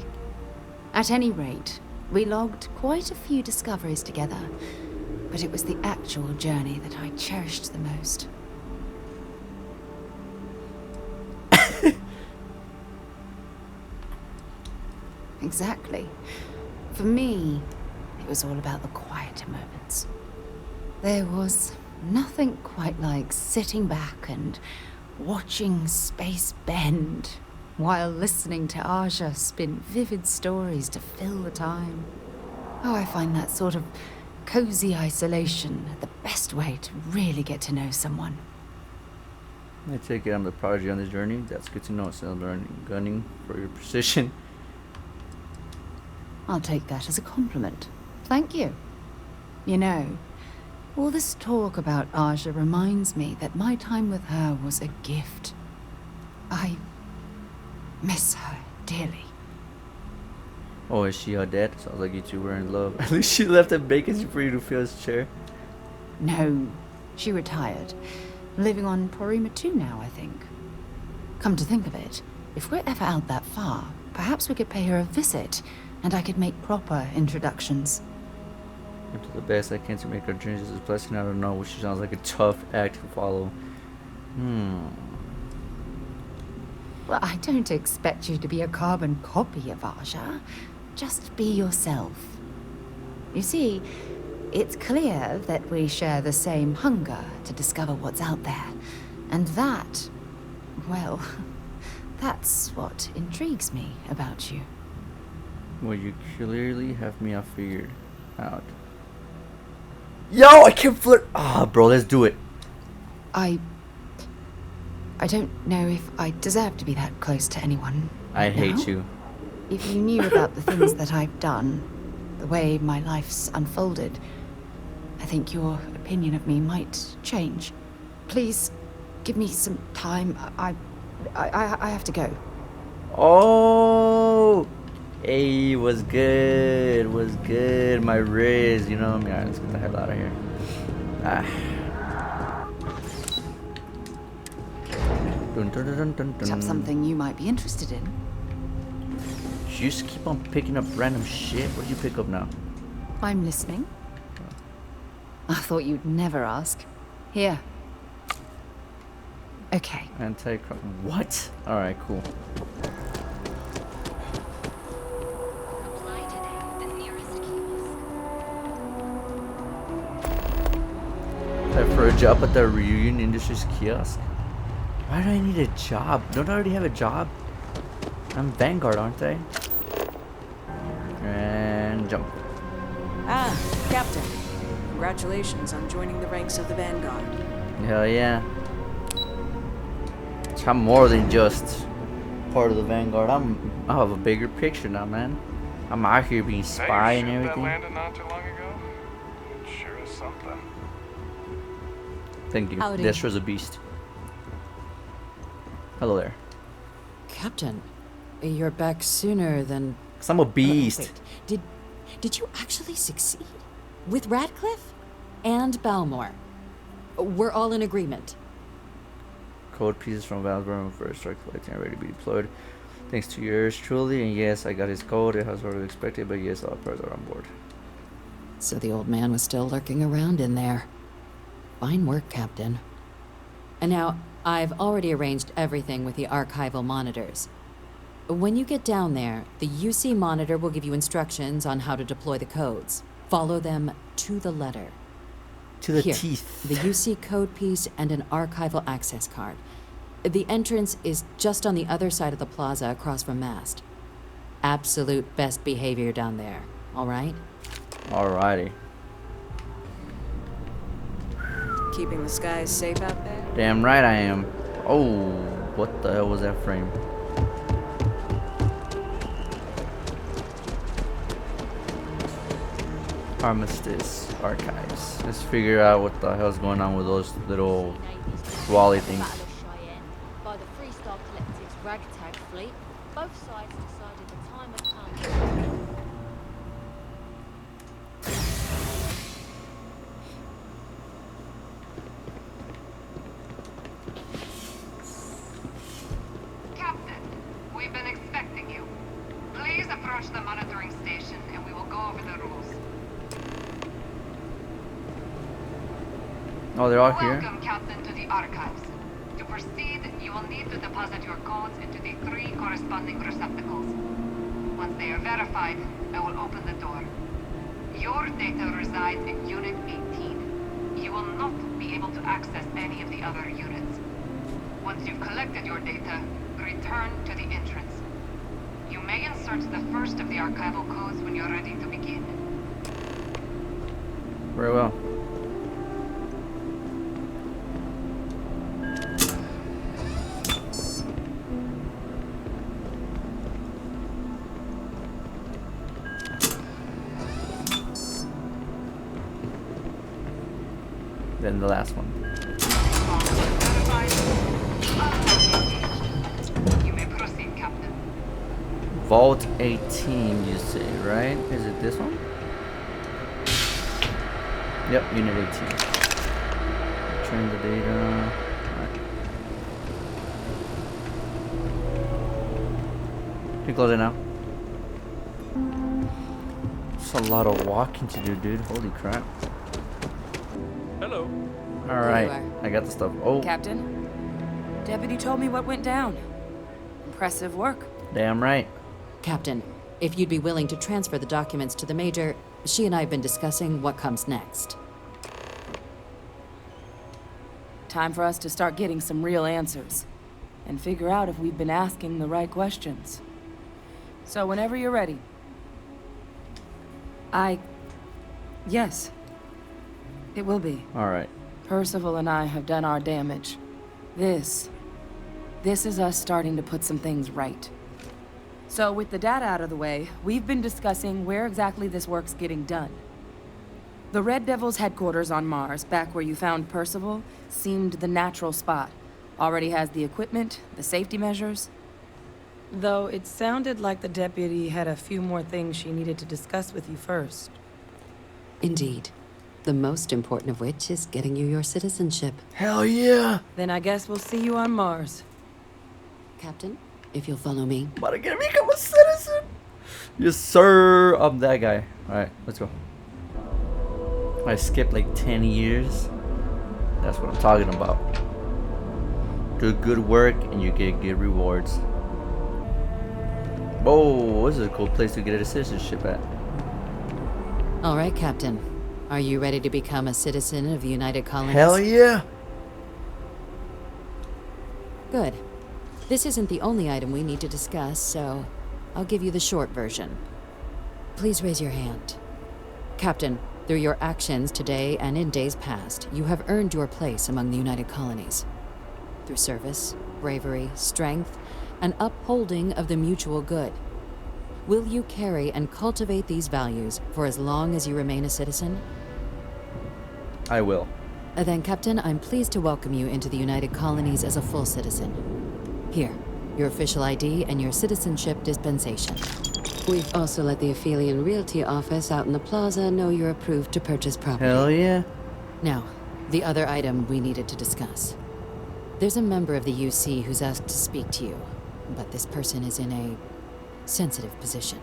At any rate, we logged quite a few discoveries together, but it was the actual journey that I cherished the most. Exactly. For me, it was all about the quieter moments. There was nothing quite like sitting back and watching space bend while listening to Aja spin vivid stories to fill the time. Oh, I find that sort of cozy isolation the best way to really get to know someone. I take it I'm the prodigy on this journey. That's good to know. Still learning gunning for your precision. I'll take that as a compliment. Thank you. You know, all this talk about Aja reminds me that my time with her was a gift. I miss her dearly. Oh, is she dead? Sounds like you two were in love. At least she left a vacancy for you to fill his chair. No, she retired. Living on Porima 2 now, I think. Come to think of it, if we're ever out that far, perhaps we could pay her a visit, and I could make proper introductions. I do the best I can to make our journeys as blessing. I don't know, which sounds like a tough act to follow. Well, I don't expect you to be a carbon copy of Aja. Just be yourself. You see, it's clear that we share the same hunger to discover what's out there. And that, well, that's what intrigues me about you. Well, you clearly have me all figured out. Yo, I can't flirt. Ah, bro, let's do it. I don't know if I deserve to be that close to anyone. I right hate now. you. If you knew about the things that I've done, the way my life's unfolded, I think your opinion of me might change. Please, give me some time. I have to go. Oh, hey, was good, my Riz, you know me. Alright, let's get the hell out of here. Dun, dun, dun, dun, Is that dun. something you might be interested in? You just keep on picking up random shit. What do you pick up now? I'm listening. I thought you'd never ask. Here. Okay. What? Alright, cool. Apply for a job at the Reunion Industries kiosk? Why do I need a job? Don't I already have a job? I'm Vanguard, aren't I? And jump. Ah, Captain. Congratulations on joining the ranks of the Vanguard. Hell yeah. I'm more than just part of the Vanguard. I have a bigger picture now, man. I'm out here being spy and everything. That landed not too long ago? It sure is something. Thank you. Howdy. Destro's a beast. Hello there. Captain, you're back sooner than... 'Cause I'm a beast. Wait, did you actually succeed? With Radcliffe? And Balmore? We're all in agreement. Code pieces from Valbrun for strike collecting are ready to be deployed. Thanks to yours truly, and yes, I got his code. It was already expected, but yes, all parts are on board. So the old man was still lurking around in there. Fine work, Captain. And now, I've already arranged everything with the archival monitors. When you get down there, the UC monitor will give you instructions on how to deploy the codes. Follow them to the letter. To the Here, teeth. the UC code piece and an archival access card. The entrance is just on the other side of the plaza across from Mast. Absolute best behavior down there, all right? Alrighty. Keeping the skies safe out there? Damn right I am. Oh, what the hell was that frame? Armistice Archives. Let's figure out what the hell's going on with those little Wally things. By the Freestar Collective's ragtag fleet, both sides decided the time had come. Captain, we've been expecting you. Please approach the monitoring station and we will go over the rules. Oh, they're all here? Welcome, Captain, to the archives. To proceed, you will need to deposit your codes into the 3 corresponding receptacles. Once they are verified, I will open the door. Your data resides in Unit 18. You will not be able to access any of the other units. Once you've collected your data, return to the entrance. You may insert the first of the archival codes when you're ready to begin. Very well. Then the last one. You may proceed, Captain. Vault 18, you say, right? Is it this one? Yep, Unit 18. Return the data. Alright. You can close it now. It's a lot of walking to do, dude. Holy crap. Hello. Alright, I got the stuff. Oh, Captain, Deputy told me what went down. Impressive work. damn right. Captain, if you'd be willing to transfer the documents to the Major, she and I have been discussing what comes next. Time for us to start getting some real answers. And figure out if we've been asking the right questions. So whenever you're ready. Yes. It will be. Alright. Percival and I have done our damage. This is us starting to put some things right. So with the data out of the way, we've been discussing where exactly this work's getting done. The Red Devil's headquarters on Mars, back where you found Percival, seemed the natural spot. Already has the equipment, the safety measures. Though it sounded like the deputy had a few more things she needed to discuss with you first. Indeed. The most important of which is getting you your citizenship. Hell yeah! Then I guess we'll see you on Mars. Captain, if you'll follow me. I'm about to get to become a citizen! Yes, sir! I'm that guy. Alright, let's go. I skipped like 10 years. That's what I'm talking about. Do good work and you get good rewards. Whoa, this is a cool place to get a citizenship at. All right, Captain. Are you ready to become a citizen of the United Colonies? Hell yeah! Good. This isn't the only item we need to discuss, so I'll give you the short version. Please raise your hand. Captain, through your actions today and in days past, you have earned your place among the United Colonies. Through service, bravery, strength, and upholding of the mutual good. Will you carry and cultivate these values for as long as you remain a citizen? I will. Then, Captain, I'm pleased to welcome you into the United Colonies as a full citizen. Here, your official ID and your citizenship dispensation. We've also let the Aphelion Realty office out in the plaza know you're approved to purchase property. Hell yeah. Now, the other item we needed to discuss. There's a member of the UC who's asked to speak to you, but this person is in a sensitive position.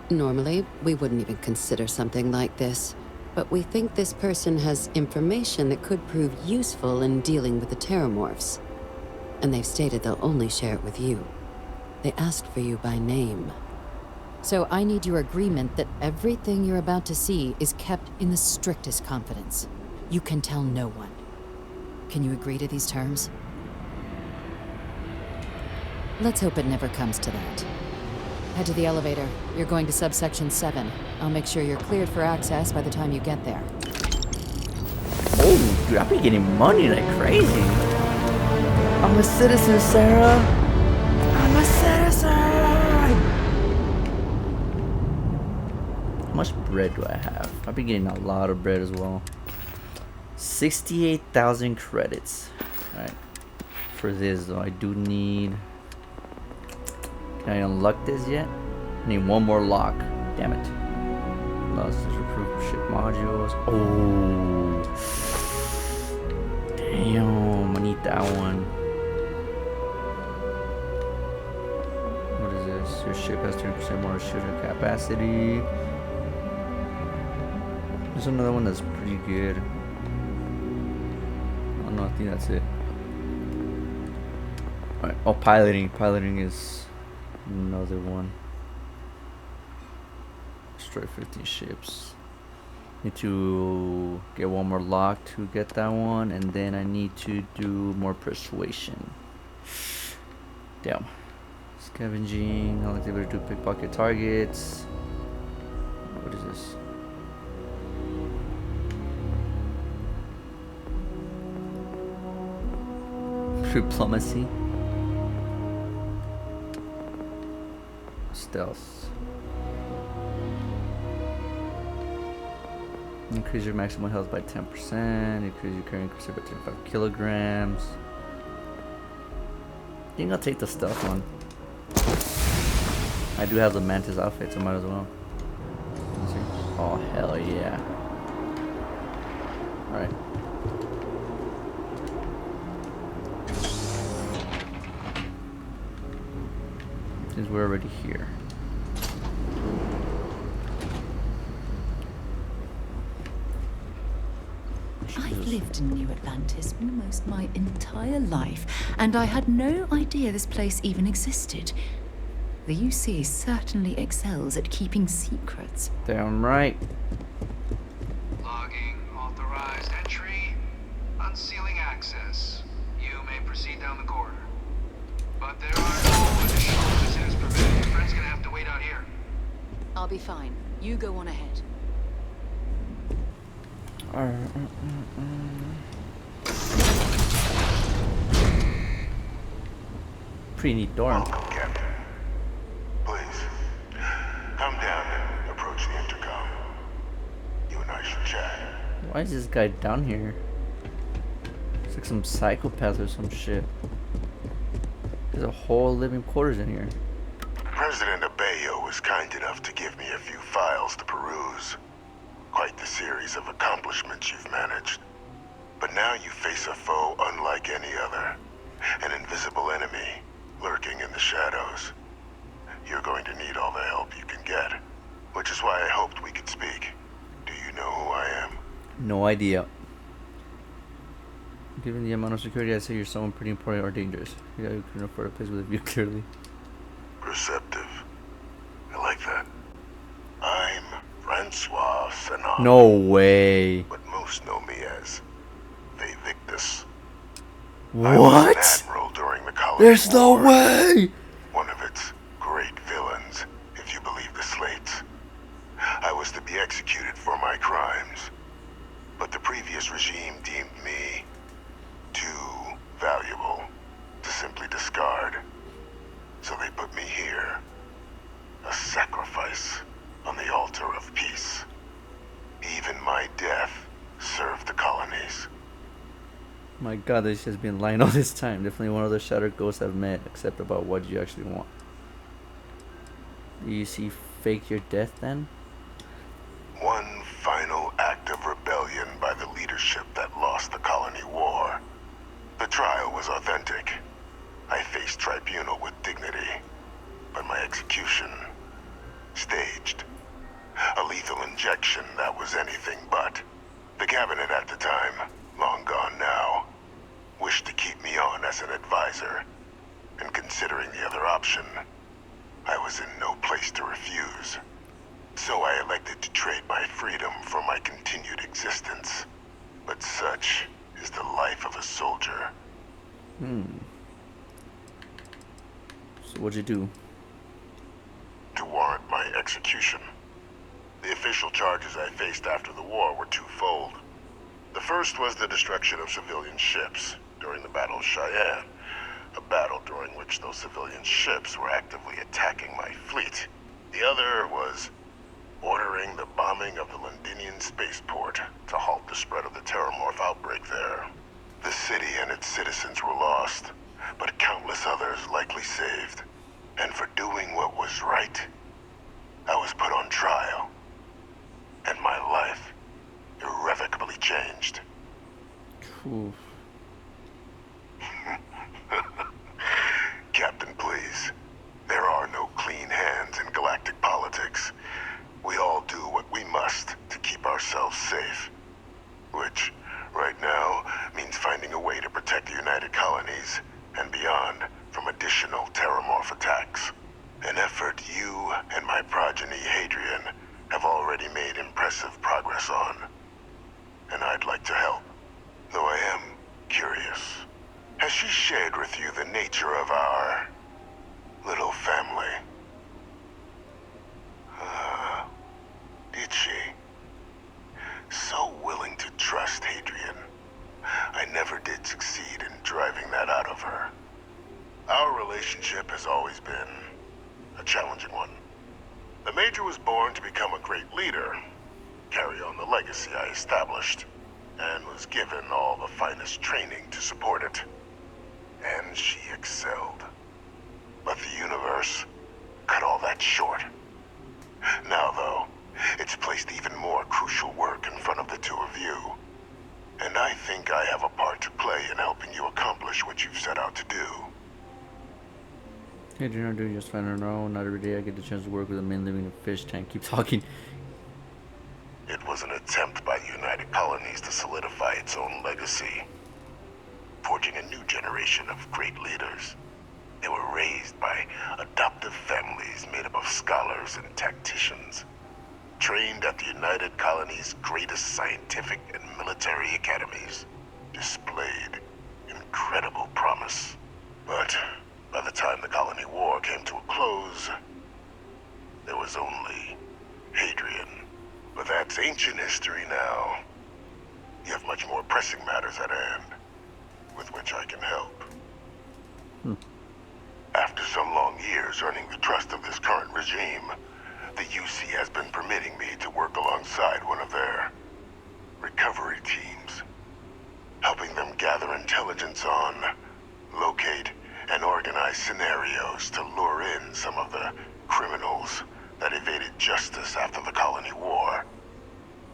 Normally, we wouldn't even consider something like this, but we think this person has information that could prove useful in dealing with the Terramorphs. And they've stated they'll only share it with you. They asked for you by name. So I need your agreement that everything you're about to see is kept in the strictest confidence. You can tell no one. Can you agree to these terms? Let's hope it never comes to that. Head to the elevator. You're going to subsection 7. I'll make sure you're cleared for access by the time you get there. Oh, dude, I've been getting money like crazy. I'm a citizen, Sarah. I'm a citizen. How much bread do I have? I've been getting a lot of bread as well. 68,000 credits. Alright. For this though, I do need... Can I unlock this yet? I need one more lock. Damn it. Lost approved ship modules. Oh. Damn, I need that one. What is this? Your ship has 30% more shooter capacity. There's another one that's pretty good. Oh no, I think that's it. Alright, oh, piloting. Piloting is another one. Destroy 15 ships. Need to get one more lock to get that one, and then I need to do more persuasion. Damn. Scavenging. I'll be able to do pickpocket targets. What is this? Diplomacy. Stealth. Increase your maximum health by 10%. Increase your carrying capacity by 25 kilograms. I think I'll take the stealth one. I do have the mantis outfit, so might as well. Let's see. Oh hell yeah! All right. Since we're already here. lived in New Atlantis almost my entire life, and I had no idea this place even existed. The UC certainly excels at keeping secrets. Damn right. Logging authorized entry. Unsealing access. You may proceed down the corridor. But there are no additional visitors permitted. Your friend's gonna have to wait out here. I'll be fine. You go on ahead. Pretty neat dorm. Welcome, Captain. Please, come down and approach the intercom. You and I should chat. Why is this guy down here? It's like some psychopath or some shit. There's a whole living quarters in here. President Abeyo was kind enough to give me a few files to peruse. Quite the series of accomplishments you've managed. But now you face a foe unlike any other. An invisible enemy, lurking in the shadows. You're going to need all the help you can get. Which is why I hoped we could speak. Do you know who I am? No idea. Given the amount of security, I'd say you're someone pretty important or dangerous. Yeah, you couldn't afford a place with a view clearly. Receptive. I like that. I'm Francois Sanon. No way. But most know me as Victus. What? Admiral during the colony There's no War. way. One of its great villains, if you believe the slates. I was to be executed for my crimes. But the previous regime deemed me too valuable to simply discard. So they put me here. A sacrifice on the altar of peace. Even my death served the colonies. My god, this has been lying all this time. Definitely one of the shattered ghosts I've met, except about what you actually want. Do you see fake your death then? One final act of rebellion by the leadership that lost the colony war. The trial was authentic. I faced tribunal with dignity, but my execution, staged. A lethal injection that was anything but. The cabinet at the time, long gone now, wished to keep me on as an advisor, and considering the other option, I was in no place to refuse. So I elected to trade my freedom for my continued existence. But such is the life of a soldier. So what'd you do? To warrant my execution. The official charges I faced after the war were twofold. The first was the destruction of civilian ships during the Battle of Cheyenne, a battle during which those civilian ships were actively attacking my fleet. The other was ordering the bombing of the Londinian spaceport to halt the spread of the Terramorph outbreak there. The city and its citizens were lost, but countless others likely saved. And for doing what was right, I was put on trial. And my life irrevocably changed. Oof. Captain, please. There are no clean hands in galactic politics. We all do what we must to keep ourselves safe. Which, right now, means finding a way to protect the United Colonies and beyond from additional Terramorph attacks. An effort you and my progeny, Hadrian, have already made impressive progress on. And I'd like to help, though I am curious. Has she shared with you the nature of our little family? Did she? So willing to trust Hadrian. I never did succeed in driving that out of her. Our relationship has always been a challenging one. The Major was born to become a great leader, carry on the legacy I established, and was given all the finest training to support it. And she excelled. But the universe cut all that short. Now, though, it's placed even more crucial work in front of the two of you. And I think I have a part to play in helping you accomplish what you've set out to do. Hey, do you know, doing just fine or no? Not every day I get the chance to work with a man living in a fish tank. Keep talking. It was an attempt by the United Colonies to to solidify its own legacy, forging a new generation of great leaders. They were raised by adoptive families made up of scholars and tacticians, trained at the United Colony's greatest scientific and military academies, displayed incredible promise. But by the time the Colony War came to a close, there was only Hadrian. But that's ancient history now. You have much more pressing matters at hand, with which I can help. After some long years earning the trust of this current regime, the UC has been permitting me to work alongside one of their recovery teams, helping them gather intelligence on, locate, and organize scenarios to lure in some of the criminals that evaded justice after the Colony War.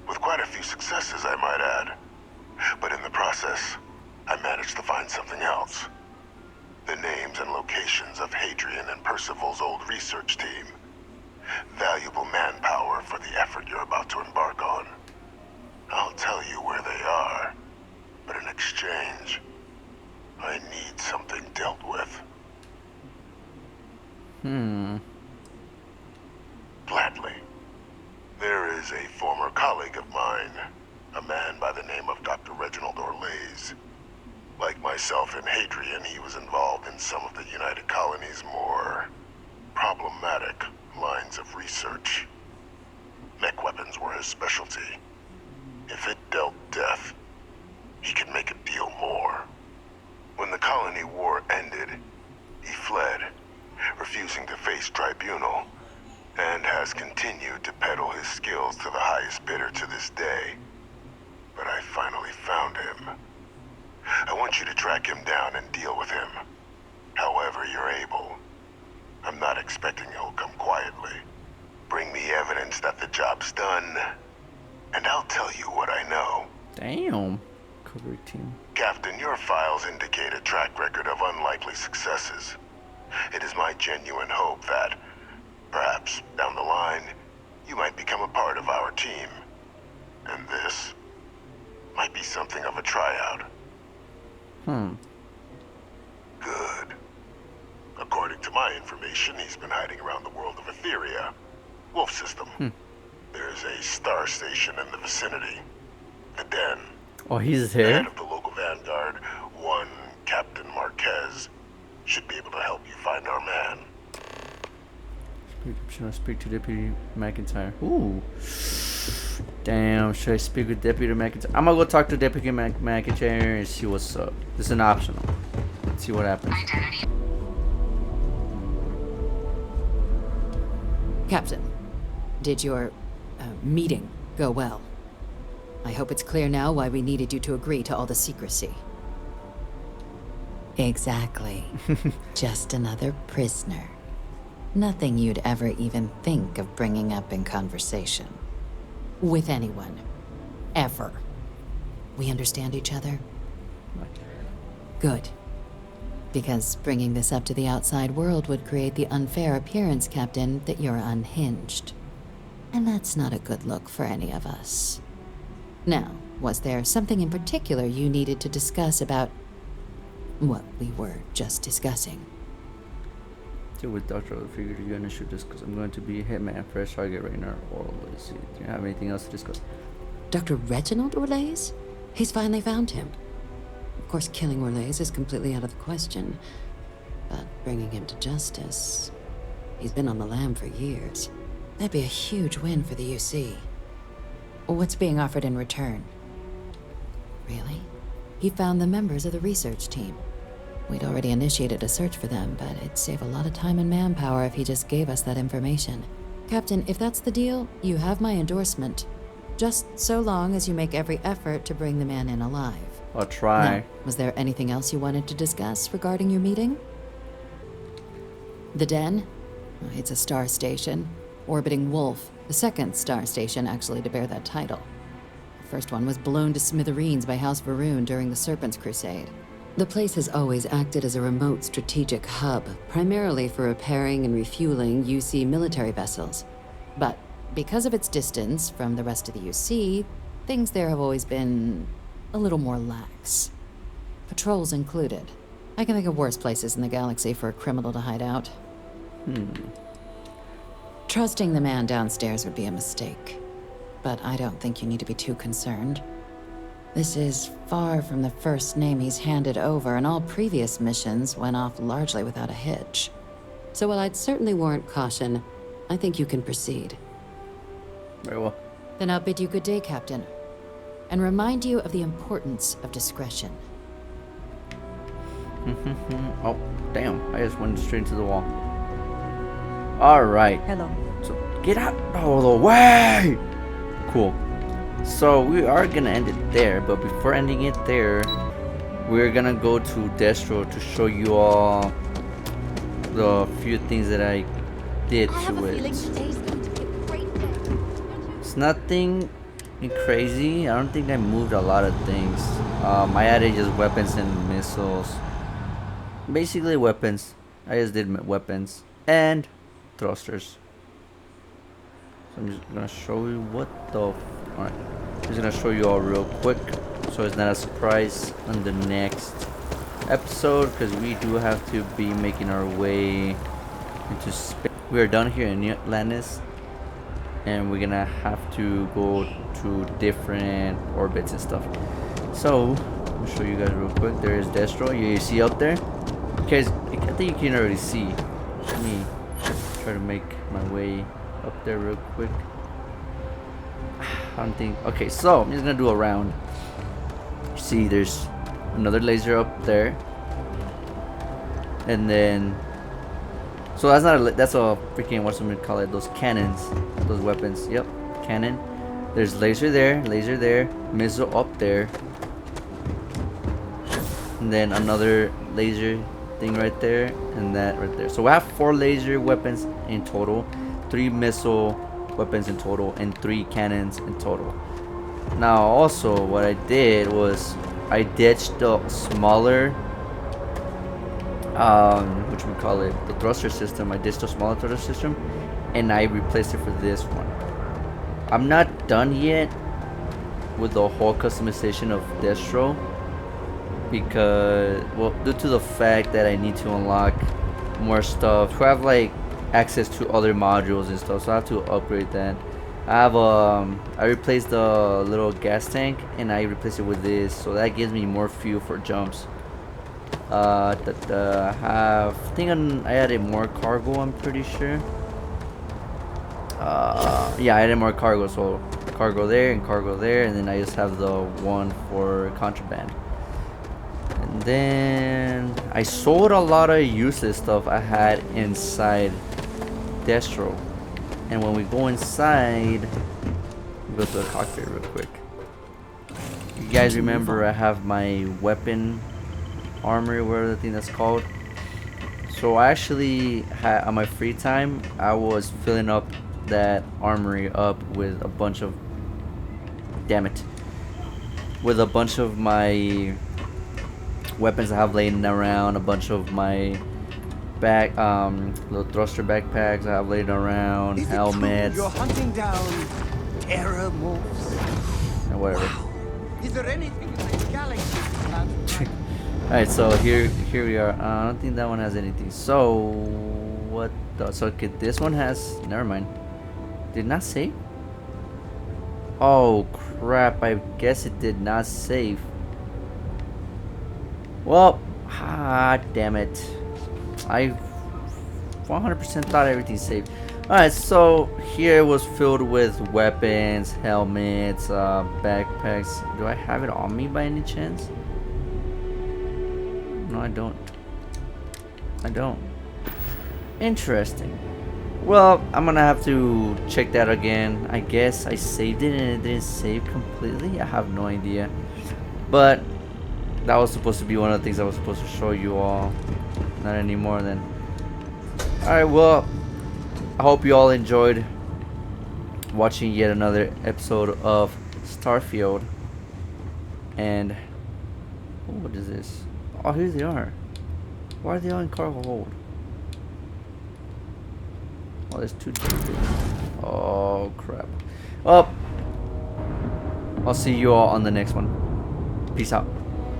With quite a few successes, I might add. But in the process, I managed to find something else. The names and locations of Hadrian and Percival's old research team. Valuable manpower for the effort you're about to embark on. I'll tell you where they are, but in exchange, I need something dealt with. Gladly. There is a former colleague of mine, a man by the name of Dr. Reginald Orlays. Like myself and Hadrian, he was involved in some of the United Colony's more problematic lines of research. Mech weapons were his specialty. If it dealt death, he could make a deal more. When the Colony War ended, he fled, refusing to face tribunal, and has continued to peddle his skills to the highest bidder to this day. But I finally found him. I want you to track him down and deal with him, however you're able. I'm not expecting he'll come quietly. Bring me evidence that the job's done, and I'll tell you what I know. Damn. Recovery team. Captain, your files indicate a track record of unlikely successes. It is my genuine hope that, perhaps down the line, you might become a part of our team. And this might be something of a tryout. Good. According to my information, he's been hiding around the world of Etheria, Wolf System. There's a star station in the vicinity. The Den. Oh, he's The here? head of the local vanguard, one Captain Marquez, should be able to help you find our man. Should I speak to Deputy McIntyre? Ooh. Damn, should I speak with Deputy McIntyre? I'm gonna go talk to Deputy McIntyre and see what's up. This is an optional. Let's see what happens. Captain, did your meeting go well? I hope it's clear now why we needed you to agree to all the secrecy. Exactly. Just another prisoner. Nothing you'd ever even think of bringing up in conversation. With anyone. Ever. We understand each other? Good. Because bringing this up to the outside world would create the unfair appearance, Captain, that you're unhinged. And that's not a good look for any of us. Now, was there something in particular you needed to discuss about what we were just discussing? Deal with Dr. I figured you're gonna shoot this because I'm going to be a hitman, fresh target right now. Or let's see. Do you have anything else to discuss? Dr. Reginald Orlays? He's finally found him. Of course, killing Orlays is completely out of the question. But bringing him to justice... He's been on the lam for years. That'd be a huge win for the UC. What's being offered in return? Really? He found the members of the research team. We'd already initiated a search for them, but it'd save a lot of time and manpower if he just gave us that information. Captain, if that's the deal, you have my endorsement. Just so long as you make every effort to bring the man in alive. I'll try. Now, was there anything else you wanted to discuss regarding your meeting? The Den? It's a star station. Orbiting Wolf, the second star station actually to bear that title. The first one was blown to smithereens by House Varun during the Serpent's Crusade. The place has always acted as a remote strategic hub, primarily for repairing and refueling UC military vessels. But because of its distance from the rest of the UC, Things there have always been a little more lax. Patrols included. I can think of worse places in the galaxy for a criminal to hide out. Trusting the man downstairs would be a mistake. But I don't think you need to be too concerned. This is far from the first name he's handed over, and all previous missions went off largely without a hitch. So while I'd certainly warrant caution, I think you can proceed. Very well. Then I'll bid you good day, Captain. And remind you of the importance of discretion. Oh, damn. I just went straight into the wall. Alright. Hello. So, get out of the way! Cool. So, we are gonna end it there, but before ending it there, we're gonna go to Destro to show you all the few things that I did to it. It's nothing crazy. I don't think I moved a lot of things. I added just weapons and missiles. Basically weapons. I just did weapons and thrusters. So I'm just gonna show you what the. Alright. I'm just gonna show you all real quick, so it's not a surprise on the next episode, because we do have to be making our way into space. We are done here in New Atlantis, and we're gonna have to go to different orbits and stuff. So I'll show you guys real quick. There is Destro. You see up there? Guys, I think you can already see. Let me try to make my way up there real quick. I don't think. Okay, so I'm just gonna do a round. See, there's another laser up there, and then so that's not a, that's a freaking, what's I'm gonna call it, those cannons, those weapons. Yep, cannon. There's laser there, missile up there, and then another laser thing right there, and that right there. So we have 4 laser weapons in total, 3 missile weapons in total, and 3 cannons in total. Now also what I did was I ditched the smaller which we call it, the thruster system. I ditched the smaller thruster system and I replaced it for this one. I'm not done yet with the whole customization of Destro, because, well, due to the fact that I need to unlock more stuff to have like access to other modules and stuff, so I have to upgrade that. I have I replaced the little gas tank and I replaced it with this, so that gives me more fuel for jumps. I think I added more cargo, I'm pretty sure. Yeah, I added more cargo, so cargo there, and then I just have the one for contraband. And then I sold a lot of useless stuff I had inside Destro. And when we go inside, go to the cockpit real quick. You guys remember I have my weapon armory, whatever the thing that's called. So I actually had, on my free time, I was filling up that armory up with a bunch of, with a bunch of my weapons I have laying around, a bunch of my little thruster backpacks I have laying around, helmets. You're hunting down terror morphs. And whatever. Wow. Is there anything in the galaxy? Alright, so here we are. I don't think that one has anything. So what the, so okay, this one has, never mind. Did not save? Oh crap, I guess it did not save. Well, damn it. I 100% thought everything saved. Alright, so here was filled with weapons, helmets, backpacks. Do I have it on me by any chance? No, I don't. I don't. Interesting. Well, I'm gonna have to check that again. I guess I saved it and it didn't save completely. I have no idea. But that was supposed to be one of the things I was supposed to show you all. Not anymore then. Alright, well, I hope you all enjoyed watching yet another episode of Starfield. And oh, what is this? Oh, here they are. Why are they all in cargo hold? Oh, there's 2 tickets. Oh crap. Well, I'll see you all on the next one. Peace out.